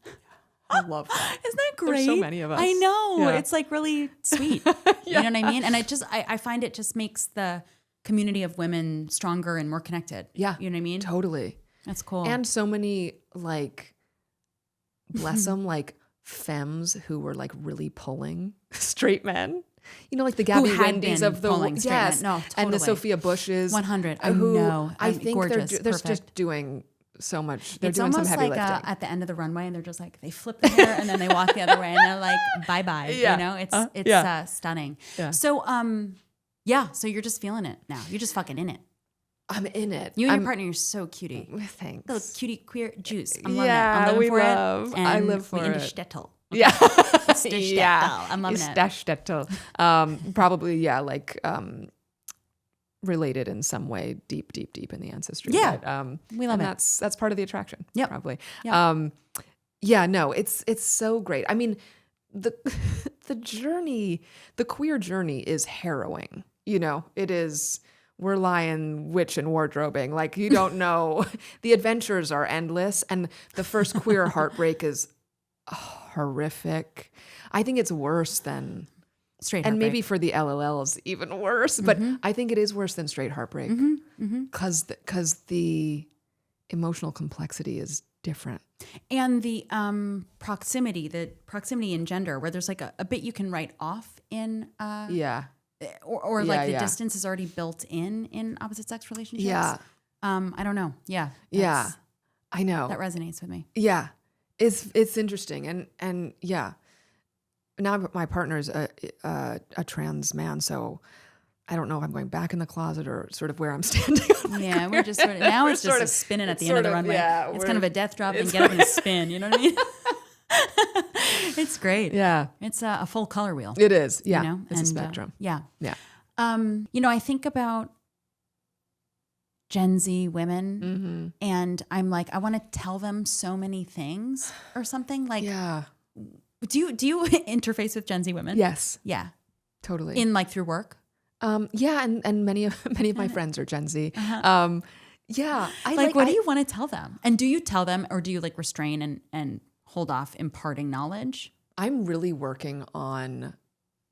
Speaker 2: I love that.
Speaker 1: Isn't that great?
Speaker 2: There's so many of us.
Speaker 1: I know.
Speaker 2: Yeah.
Speaker 1: It's like really sweet. You know what I mean? And I find it just makes the community of women stronger and more connected.
Speaker 2: Yeah.
Speaker 1: You know what I mean?
Speaker 2: Totally.
Speaker 1: That's cool.
Speaker 2: And so many like, bless them, like femmes who were like really pulling straight men. You know, like the Gabby Wendys of the
Speaker 1: pulling straight men. No, totally.
Speaker 2: And the Sophia Bushes.
Speaker 1: 100. I know.
Speaker 2: I think
Speaker 1: gorgeous,
Speaker 2: they're just doing so much. They're
Speaker 1: it's
Speaker 2: doing some heavy
Speaker 1: like
Speaker 2: lifting.
Speaker 1: at the end of the runway, and they're just like they flip the hair and then they walk the other way, and they're like bye bye.
Speaker 2: Yeah.
Speaker 1: You know, it's stunning.
Speaker 2: Yeah.
Speaker 1: So so you're just feeling it now. You're just fucking in it.
Speaker 2: I'm in it.
Speaker 1: You and your partner, you're so cutie.
Speaker 2: Thanks.
Speaker 1: Little cutie queer juice. I'm loving it. I'm living for it. And
Speaker 2: I live for
Speaker 1: we into
Speaker 2: it.
Speaker 1: shtetl.
Speaker 2: Yeah.
Speaker 1: Shtetl. I'm loving it.
Speaker 2: Shtetl. Probably, like related in some way, deep in the ancestry.
Speaker 1: Yeah.
Speaker 2: But,
Speaker 1: we love it.
Speaker 2: That's part of the attraction.
Speaker 1: Yep.
Speaker 2: Probably.
Speaker 1: Yep.
Speaker 2: No, it's so great. I mean, the journey, the queer journey is harrowing. You know, it is. We're lying, witch, and wardrobing. Like, you don't know. The adventures are endless. And the first queer heartbreak is horrific. I think it's worse than
Speaker 1: straight heartbreak.
Speaker 2: And maybe for the LLLs, even worse. But I think it is worse than straight heartbreak. Because the emotional complexity is different.
Speaker 1: And the proximity in gender, where there's like a bit you can write off in... Or like the distance is already built in opposite sex relationships.
Speaker 2: Yeah.
Speaker 1: I don't know. Yeah.
Speaker 2: Yeah. I know.
Speaker 1: That resonates with me.
Speaker 2: Yeah. It's interesting. And yeah. Now my partner is a trans man, so I don't know if I'm going back in the closet or sort of where I'm standing.
Speaker 1: Yeah, we're just sort of, now it's just a spinning at the end of the runway. Yeah, it's kind of a death drop and get up and spin. You know what I mean? It's great.
Speaker 2: Yeah.
Speaker 1: It's a full color wheel.
Speaker 2: It is. Yeah.
Speaker 1: You know?
Speaker 2: It's a spectrum.
Speaker 1: Yeah.
Speaker 2: Yeah.
Speaker 1: I think about Gen Z women and I'm like, I want to tell them so many things or something. Like, do you interface with Gen Z women?
Speaker 2: Yes.
Speaker 1: Yeah.
Speaker 2: Totally.
Speaker 1: In like through work?
Speaker 2: Yeah. And many of my friends are Gen Z. Yeah.
Speaker 1: What do you want to tell them? And do you tell them or do you like restrain and hold off imparting knowledge?
Speaker 2: I'm really working on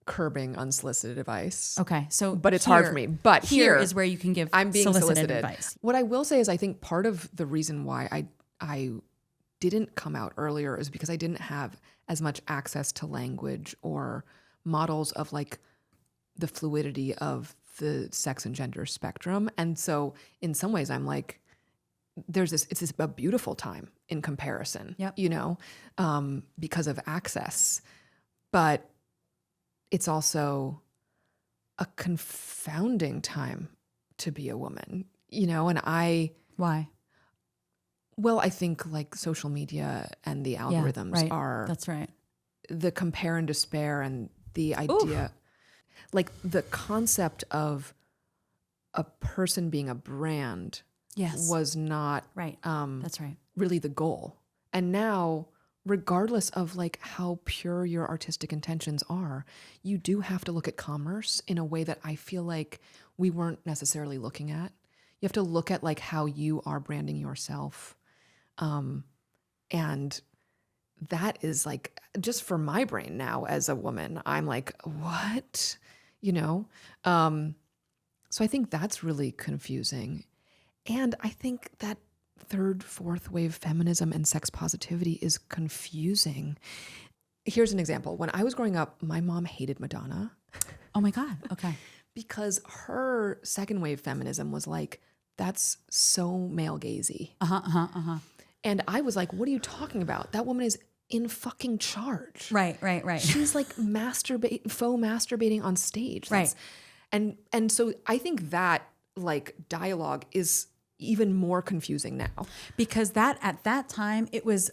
Speaker 2: curbing unsolicited advice.
Speaker 1: Okay.
Speaker 2: But it's hard for me. But
Speaker 1: here is where you can give
Speaker 2: I'm being solicited
Speaker 1: advice.
Speaker 2: What I will say is I think part of the reason why I didn't come out earlier is because I didn't have as much access to language or models of like the fluidity of the sex and gender spectrum. And so in some ways I'm like, it's a beautiful time in comparison, you know, because of access, but it's also a confounding time to be a woman, you know, and
Speaker 1: why?
Speaker 2: Well, I think like social media and the algorithms are,
Speaker 1: that's right.
Speaker 2: The compare and despair and the idea, like the concept of a person being a brand was not
Speaker 1: right. That's right.
Speaker 2: really the goal. And now, regardless of like how pure your artistic intentions are, you do have to look at commerce in a way that I feel like we weren't necessarily looking at. You have to look at like how you are branding yourself. And that is like, just for my brain now as a woman, I'm like, what? You know? So I think that's really confusing. And I think that third, fourth wave feminism and sex positivity is confusing. Here's an example. When I was growing up, my mom hated Madonna.
Speaker 1: Oh my God. Okay.
Speaker 2: Because her second wave feminism was like, that's so male gazy. And I was like, what are you talking about? That woman is in fucking charge.
Speaker 1: Right.
Speaker 2: She's like faux masturbating on stage.
Speaker 1: Right.
Speaker 2: And so I think that like dialogue is even more confusing now.
Speaker 1: Because at that time, it was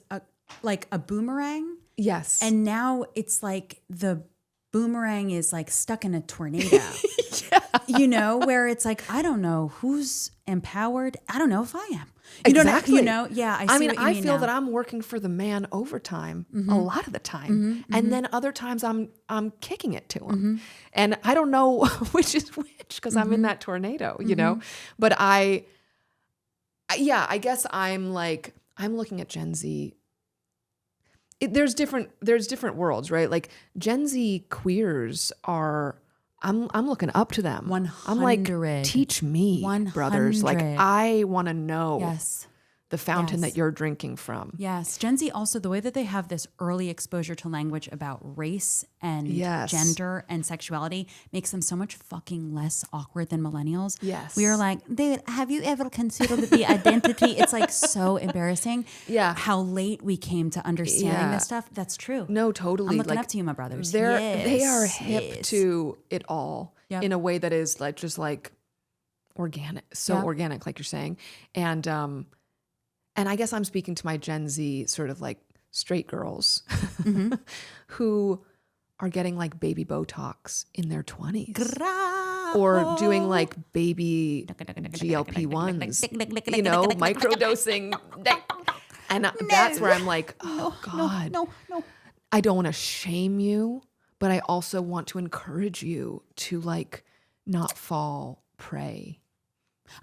Speaker 1: like a boomerang.
Speaker 2: Yes.
Speaker 1: And now it's like the boomerang is like stuck in a tornado. You know, where it's like, I don't know who's empowered. I don't know if I am.
Speaker 2: Exactly.
Speaker 1: You know, yeah. I mean,
Speaker 2: I feel
Speaker 1: now.
Speaker 2: that I'm working for the man overtime a lot of the time, and then other times I'm kicking it to him, and I don't know which is which because I'm in that tornado, you know. But I guess I'm looking at Gen Z. There's different worlds, right? Like Gen Z queers are. I'm looking up to them.
Speaker 1: 100.
Speaker 2: I'm like, teach me, 100. Brothers. Like I want to know the fountain that you're drinking from.
Speaker 1: Yes. Gen Z also, the way that they have this early exposure to language about race and gender and sexuality makes them so much fucking less awkward than millennials.
Speaker 2: Yes.
Speaker 1: We are like, David, have you ever considered the identity? It's like so embarrassing.
Speaker 2: Yeah.
Speaker 1: How late we came to understanding this stuff. That's true.
Speaker 2: No, totally.
Speaker 1: I'm looking up to you, my brothers.
Speaker 2: They are hip to it all in a way that is like just like organic, organic, like you're saying. And I guess I'm speaking to my Gen Z sort of like straight girls who are getting like baby Botox in their 20s or doing like baby GLP-1s, you know, microdosing. And that's where I'm like, oh God,
Speaker 1: no.
Speaker 2: I don't want to shame you, but I also want to encourage you to like not fall prey.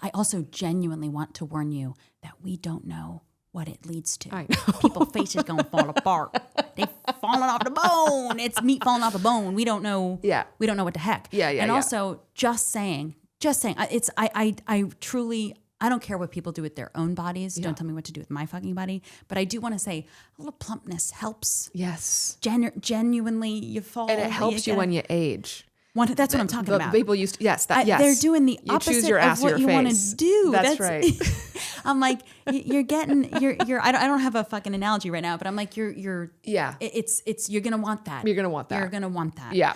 Speaker 1: I also genuinely want to warn you that we don't know what it leads to.
Speaker 2: I know.
Speaker 1: People's faces gonna fall apart. They falling off the bone. It's meat falling off the bone. We don't know.
Speaker 2: Yeah.
Speaker 1: We don't know what the heck.
Speaker 2: Yeah.
Speaker 1: And also, just saying. I truly. I don't care what people do with their own bodies. Yeah. Don't tell me what to do with my fucking body. But I do want to say a little plumpness helps.
Speaker 2: Yes.
Speaker 1: Genuinely, you fall.
Speaker 2: And it helps you when you age.
Speaker 1: That's what I'm talking about.
Speaker 2: People used to, yes.
Speaker 1: They're doing the opposite
Speaker 2: choose your ass
Speaker 1: of what you want to do.
Speaker 2: That's right.
Speaker 1: I'm like, you're I don't have a fucking analogy right now, but I'm like, you're
Speaker 2: yeah.
Speaker 1: You're going to want that.
Speaker 2: You're going to want that.
Speaker 1: You're going to want that.
Speaker 2: Yeah.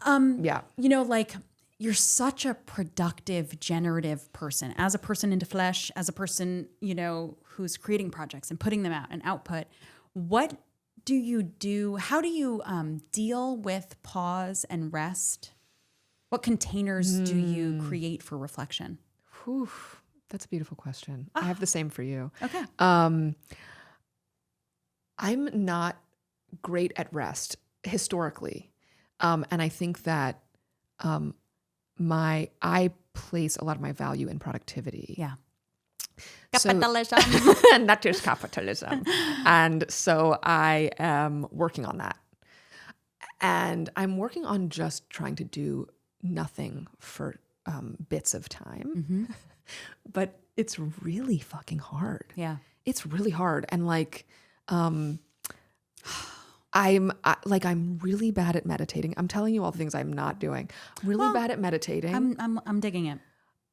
Speaker 1: Yeah. You know, like you're such a productive, generative person, as a person into flesh, as a person, you know, who's creating projects and putting them out and output. What do you do? How do you deal with pause and rest? What containers do you create for reflection?
Speaker 2: Whew, that's a beautiful question. I have the same for you.
Speaker 1: Okay.
Speaker 2: I'm not great at rest historically. And I think that I place a lot of my value in productivity.
Speaker 1: Yeah.
Speaker 2: Capitalism. And that is capitalism. And so I am working on that. And I'm working on just trying to do nothing for bits of time. But it's really fucking hard.
Speaker 1: Yeah.
Speaker 2: It's really hard. And like, I'm really bad at meditating. I'm telling you all the things I'm not doing. I'm really bad at meditating.
Speaker 1: I'm digging it.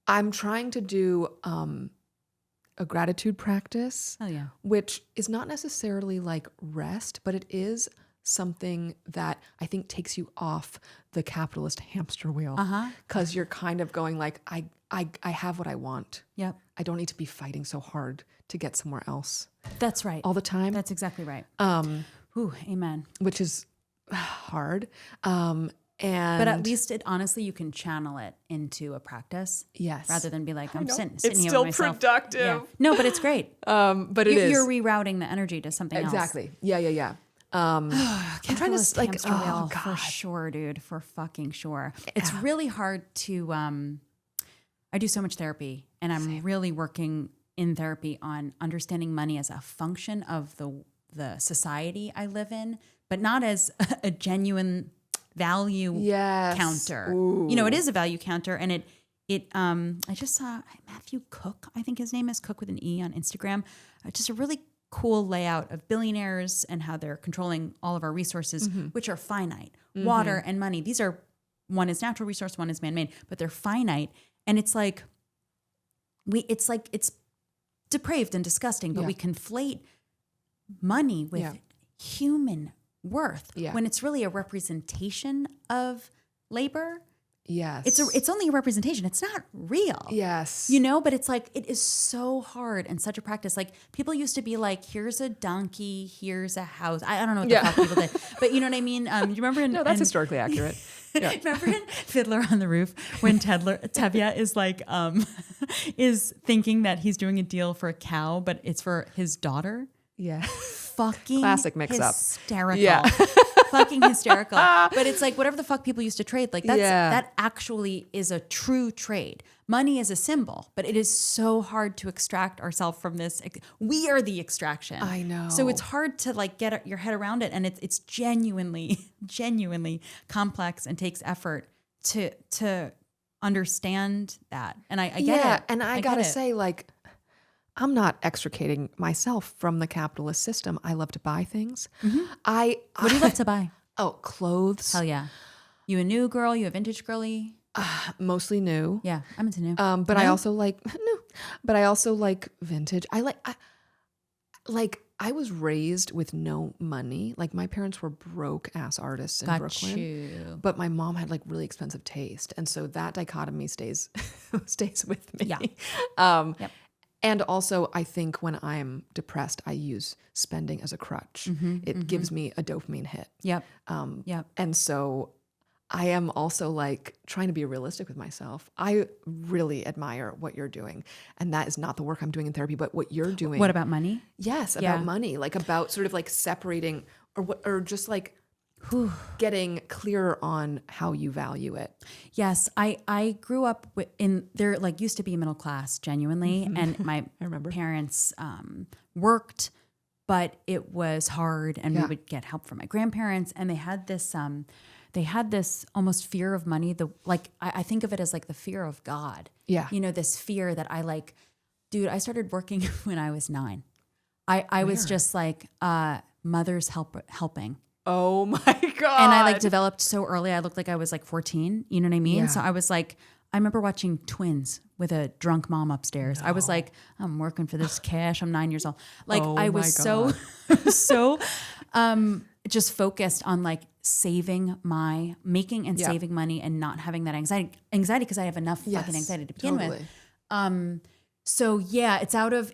Speaker 2: I'm trying to do a gratitude practice, which is not necessarily like rest, but it is something that I think takes you off the capitalist hamster wheel. Because you're kind of going like, I have what I want.
Speaker 1: Yep.
Speaker 2: I don't need to be fighting so hard to get somewhere else.
Speaker 1: That's right.
Speaker 2: All the time.
Speaker 1: That's exactly right. Ooh, amen.
Speaker 2: Which is hard. And
Speaker 1: But at least honestly, you can channel it into a practice.
Speaker 2: Yes.
Speaker 1: Rather than be like, I'm sitting
Speaker 2: it's
Speaker 1: here
Speaker 2: still
Speaker 1: with myself.
Speaker 2: productive.
Speaker 1: Yeah. No, but it's great.
Speaker 2: But it is.
Speaker 1: You're rerouting the energy to something else.
Speaker 2: Exactly. Yeah. I'm trying to like,
Speaker 1: hamster wheel, for sure, dude, for fucking sure. It's really hard to, I do so much therapy and I'm really working in therapy on understanding money as a function of the society I live in, but not as a genuine value counter.
Speaker 2: Ooh.
Speaker 1: You know, it is a value counter, and I just saw Matthew Cook, I think his name is Cook with an E on Instagram. Just a really cool layout of billionaires and how they're controlling all of our resources, which are finite. Water and money. These are, one is natural resource, one is man-made, but they're finite. And it's like it's depraved and disgusting, but we conflate money with human worth when it's really a representation of labor.
Speaker 2: Yes.
Speaker 1: It's only a representation. It's not real.
Speaker 2: Yes.
Speaker 1: You know, but it's like, it is so hard and such a practice. Like, people used to be like, here's a donkey, here's a house. I don't know what the fuck people did. But you know what I mean? You remember
Speaker 2: No, that's historically accurate. Yeah.
Speaker 1: Remember in Fiddler on the Roof when Tevye is like, is thinking that he's doing a deal for a cow, but it's for his daughter?
Speaker 2: Yeah.
Speaker 1: Fucking
Speaker 2: classic mix-up.
Speaker 1: Hysterical.
Speaker 2: Yeah.
Speaker 1: Fucking hysterical. But it's like, whatever the fuck people used to trade, like that actually is a true trade. Money is a symbol, but it is so hard to extract ourselves from this. We are the extraction.
Speaker 2: I know.
Speaker 1: So it's hard to like get your head around it, and it's genuinely complex and takes effort to understand that. And I get it.
Speaker 2: And I gotta say, like, I'm not extricating myself from the capitalist system. I love to buy things.
Speaker 1: What do you love to buy?
Speaker 2: Oh, clothes.
Speaker 1: Hell yeah. You a new girl? You a vintage girly?
Speaker 2: Mostly new.
Speaker 1: Yeah, I'm into new.
Speaker 2: But I also like new. But I also like vintage. I was raised with no money. Like, my parents were broke ass artists in Brooklyn. But my mom had like really expensive taste, and so that dichotomy stays with me.
Speaker 1: Yeah.
Speaker 2: And also, I think when I'm depressed, I use spending as a crutch. It gives me a dopamine hit.
Speaker 1: Yep.
Speaker 2: And so I am also like trying to be realistic with myself. I really admire what you're doing. And that is not the work I'm doing in therapy, but what you're doing.
Speaker 1: What about money?
Speaker 2: Yes, about money. Like, about sort of like separating or just like getting clearer on how you value it.
Speaker 1: Yes, I grew up there like used to be middle class, genuinely, and my parents worked, but it was hard, and we would get help from my grandparents, and they had this almost fear of money. I think of it as like the fear of God.
Speaker 2: Yeah,
Speaker 1: you know, this fear that dude, I started working when I was 9. I was just like mother's helping.
Speaker 2: Oh my God.
Speaker 1: And I like developed so early. I looked like I was like 14. You know what I mean? Yeah. So I was like, I remember watching Twins with a drunk mom upstairs. No. I was like, I'm working for this cash. I'm 9 years old. Like, I was so just focused on like making and saving money and not having that anxiety because I have enough fucking anxiety to begin with. So yeah, it's out of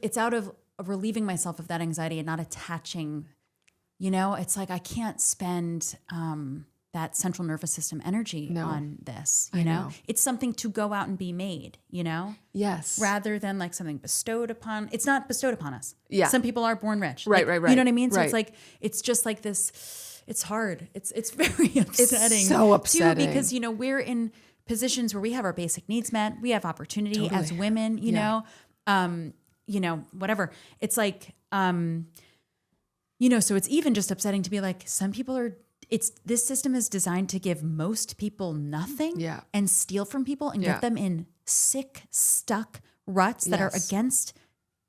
Speaker 1: relieving myself of that anxiety and not attaching. You know, it's like I can't spend that central nervous system energy on this, you know? It's something to go out and be made, you know?
Speaker 2: Yes.
Speaker 1: Rather than like something bestowed upon. It's not bestowed upon us.
Speaker 2: Yeah.
Speaker 1: Some people are born rich.
Speaker 2: Right.
Speaker 1: You know what I mean? So it's like, it's just like this, it's hard. It's very upsetting.
Speaker 2: It's so upsetting.
Speaker 1: Too, because, you know, we're in positions where we have our basic needs met. We have opportunity as women, you know, whatever. It's like, you know, so it's even just upsetting to be like, some people this system is designed to give most people nothing and steal from people and get them in sick, stuck ruts that are against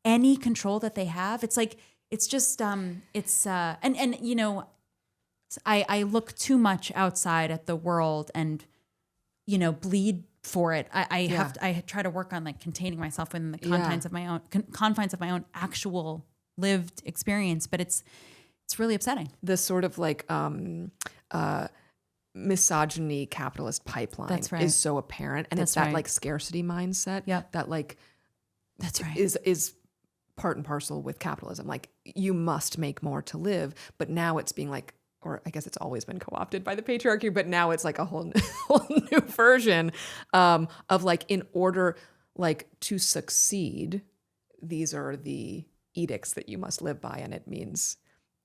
Speaker 1: any control that they have. It's like, it's just, and you know, I look too much outside at the world and, you know, bleed for it. I try to work on like containing myself within the confines of my own actual lived experience, but it's really upsetting.
Speaker 2: This sort of like misogyny capitalist pipeline is so apparent, and it's that like scarcity mindset that like is part and parcel with capitalism. Like, you must make more to live, but now it's being like or I guess it's always been co-opted by the patriarchy, but now it's like a whole new version of like, in order like to succeed, these are the edicts that you must live by, and it means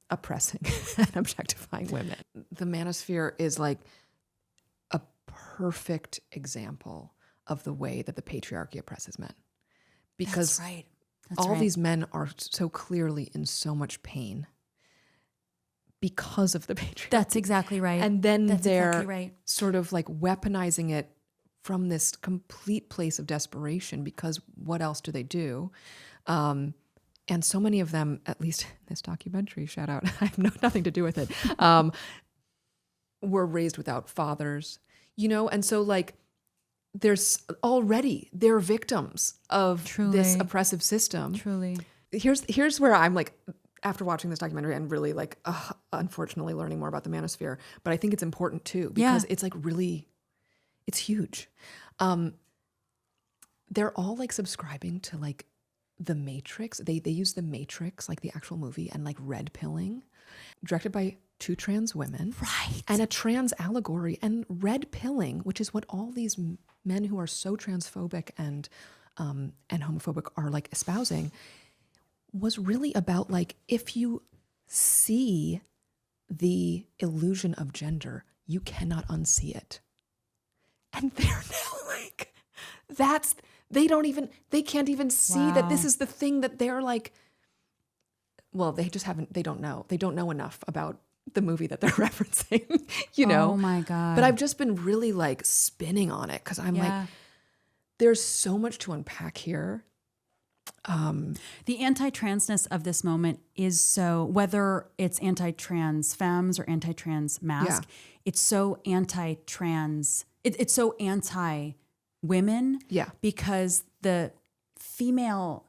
Speaker 2: oppressing and objectifying women. The manosphere is like a perfect example of the way that the patriarchy oppresses men. Because
Speaker 1: That's right.
Speaker 2: all these men are so clearly in so much pain because of the patriarchy.
Speaker 1: That's exactly right.
Speaker 2: And then they're
Speaker 1: exactly right.
Speaker 2: sort of like weaponizing it from this complete place of desperation, because what else do they do? And so many of them, at least in this documentary, shout out, I have nothing to do with it, were raised without fathers, you know? And so like, they're victims of this oppressive system.
Speaker 1: Truly.
Speaker 2: Here's where I'm like, after watching this documentary and really like, unfortunately learning more about the manosphere, but I think it's important too, because it's like really, it's huge. They're all like subscribing to like the Matrix. They use the Matrix, like the actual movie, and like red pilling, directed by 2 trans women,
Speaker 1: Right.
Speaker 2: and a trans allegory. And red pilling, which is what all these men who are so transphobic and homophobic are like espousing, was really about like, if you see the illusion of gender, you cannot unsee it. And they're now like, they can't even see that this is the thing that they're like, well, they don't know enough about the movie that they're referencing, you know?
Speaker 1: Oh my God.
Speaker 2: But I've just been really like spinning on it, because I'm like, there's so much to unpack here.
Speaker 1: The anti-transness of this moment is so, whether it's anti-trans femmes or anti-trans mask, it's so anti-trans, it's so anti-women, because the female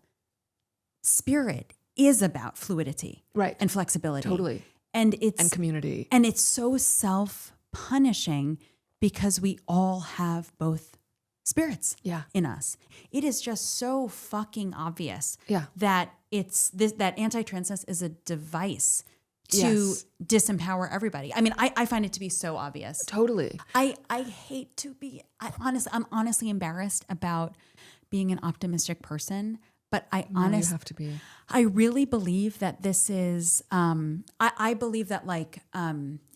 Speaker 1: spirit is about fluidity,
Speaker 2: right,
Speaker 1: and flexibility,
Speaker 2: totally,
Speaker 1: and
Speaker 2: community,
Speaker 1: and it's so self-punishing because we all have both spirits in us. It is just so fucking obvious that that anti-transness is a device to disempower everybody. I mean, I find it to be so obvious.
Speaker 2: Totally.
Speaker 1: I hate to be, I'm honestly embarrassed about being an optimistic person, but you have to be. I really believe that this is, I believe that like,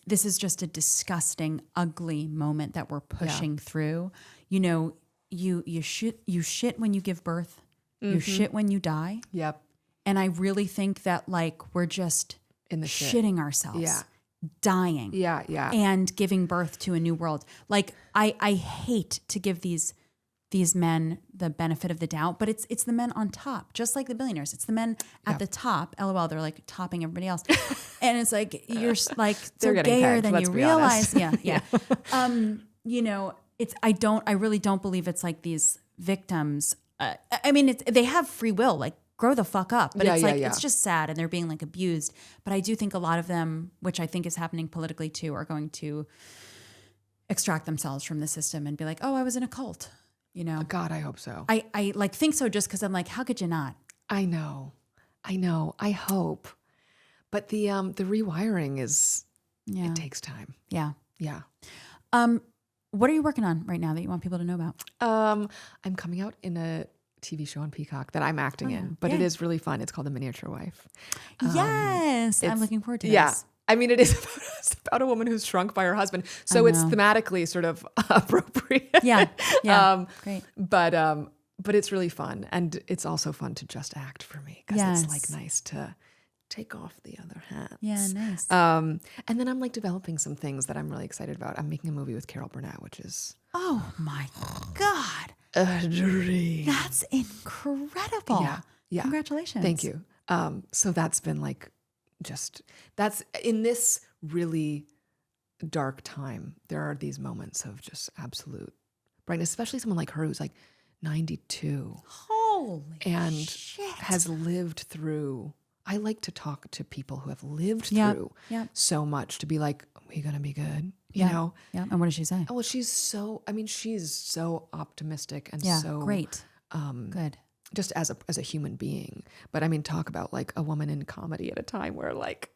Speaker 1: this is just a disgusting, ugly moment that we're pushing through. You know, you shit when you give birth. You shit when you die. Yep. And I really think that like we're just in the shitting ourselves. Dying. And giving birth to a new world. Like I hate to give these men the benefit of the doubt, but it's the men on top, just like the billionaires. It's the men at the top. LOL, they're like topping everybody else. And it's like, you're like, so gayer than you realize. Yeah. You know, I really don't believe it's like these victims. I mean, they have free will, like grow the fuck up, but it's just sad and they're being like abused. But I do think a lot of them, which I think is happening politically too, are going to extract themselves from the system and be like, oh, I was in a cult. You know,
Speaker 2: God, I hope so.
Speaker 1: I like think so just because I'm like, how could you not?
Speaker 2: I know. I hope, but the rewiring is it takes time. Yeah.
Speaker 1: What are you working on right now that you want people to know about?
Speaker 2: I'm coming out in a TV show on Peacock that I'm acting in, but it is really fun. It's called The Miniature Wife.
Speaker 1: Yes, I'm looking forward to this.
Speaker 2: Yeah. I mean, it is about a woman who's shrunk by her husband. So it's thematically sort of appropriate.
Speaker 1: Yeah. Great.
Speaker 2: But it's really fun. And it's also fun to just act for me, because it's like nice to take off the other hats.
Speaker 1: Yeah, nice.
Speaker 2: And then I'm like developing some things that I'm really excited about. I'm making a movie with Carol Burnett, which is...
Speaker 1: Oh my God.
Speaker 2: A dream.
Speaker 1: That's incredible.
Speaker 2: Yeah.
Speaker 1: Congratulations.
Speaker 2: Thank you. So that's been like, that's in this really dark time, there are these moments of just absolute brightness, especially someone like her who's like 92.
Speaker 1: Holy
Speaker 2: and
Speaker 1: shit.
Speaker 2: Has lived through. I like to talk to people who have lived through so much to be like, are we going to be good? You know?
Speaker 1: Yeah. And what does she say?
Speaker 2: Oh, well, she's so optimistic and so
Speaker 1: great. Good.
Speaker 2: Just as a human being. But I mean, talk about like a woman in comedy at a time where like,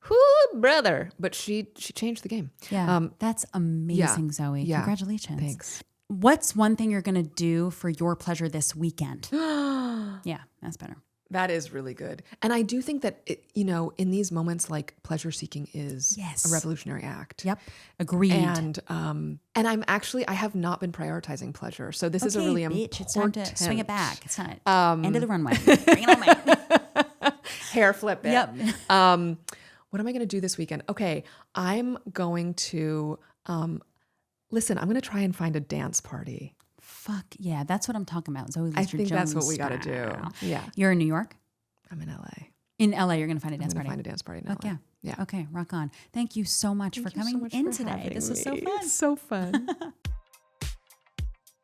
Speaker 2: whoo, brother. But she changed the game.
Speaker 1: Yeah. That's amazing, Zoe.
Speaker 2: Yeah.
Speaker 1: Congratulations.
Speaker 2: Thanks.
Speaker 1: What's one thing you're going to do for your pleasure this weekend? Yeah, that's better.
Speaker 2: That is really good. And I do think that, in these moments, like pleasure seeking is a revolutionary act.
Speaker 1: Yep. Agreed.
Speaker 2: And I have not been prioritizing pleasure. So this is a really important.
Speaker 1: It's time to swing it back. It's not end of the runway. Bring it on back.
Speaker 2: Hair flip it.
Speaker 1: Yep.
Speaker 2: What am I going to do this weekend? Okay. I'm going to, listen, I'm going to try and find a dance party.
Speaker 1: Fuck yeah, that's what I'm talking about. Zoe Lister Jones.
Speaker 2: I think that's what we got to do. Yeah.
Speaker 1: You're in New York?
Speaker 2: I'm in LA.
Speaker 1: In LA, you're going to find a dance
Speaker 2: I'm
Speaker 1: party.
Speaker 2: Find a dance party in LA.
Speaker 1: Yeah.
Speaker 2: Yeah.
Speaker 1: Okay, rock on. Thank you so much for coming in today. This was so fun.
Speaker 2: It's so fun.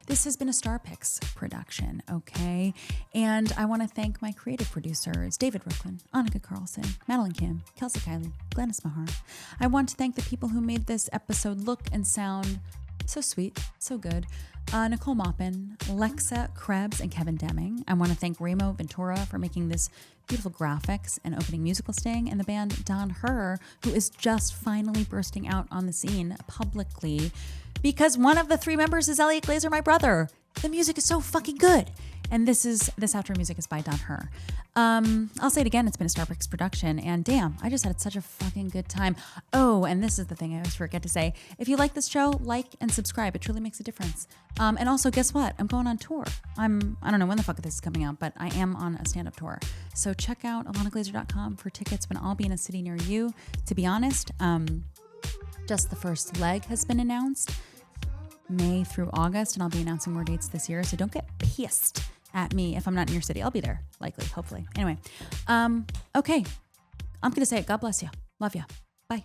Speaker 1: This has been a Star Picks production, okay? And I want to thank my creative producers, David Rooklin, Annika Carlson, Madeline Kim, Kelsie Kiley, Glennis Meagher. I want to thank the people who made this episode look and sound so sweet, so good. Nicole Maupin, Lexa, Krebs, and Kevin Deming. I want to thank Raymo, Ventura for making this beautiful graphics and opening musical sting, and the band Don Her, who is just finally bursting out on the scene publicly because one of the three members is Ilana Glazer, my brother. The music is so fucking good. And this outro music is by Don Her. I'll say it again, it's been a Starbucks production, and damn, I just had such a fucking good time. Oh, and this is the thing I always forget to say. If you like this show, like and subscribe. It truly makes a difference. And also, guess what? I'm going on tour. I don't know when the fuck this is coming out, but I am on a stand-up tour. So check out ilanaglazer.com for tickets when I'll be in a city near you. To be honest, just the first leg has been announced, May through August, and I'll be announcing more dates this year. So don't get pissed at me if I'm not in your city. I'll be there, likely, hopefully. Anyway, okay. I'm going to say it. God bless you. Love you. Bye.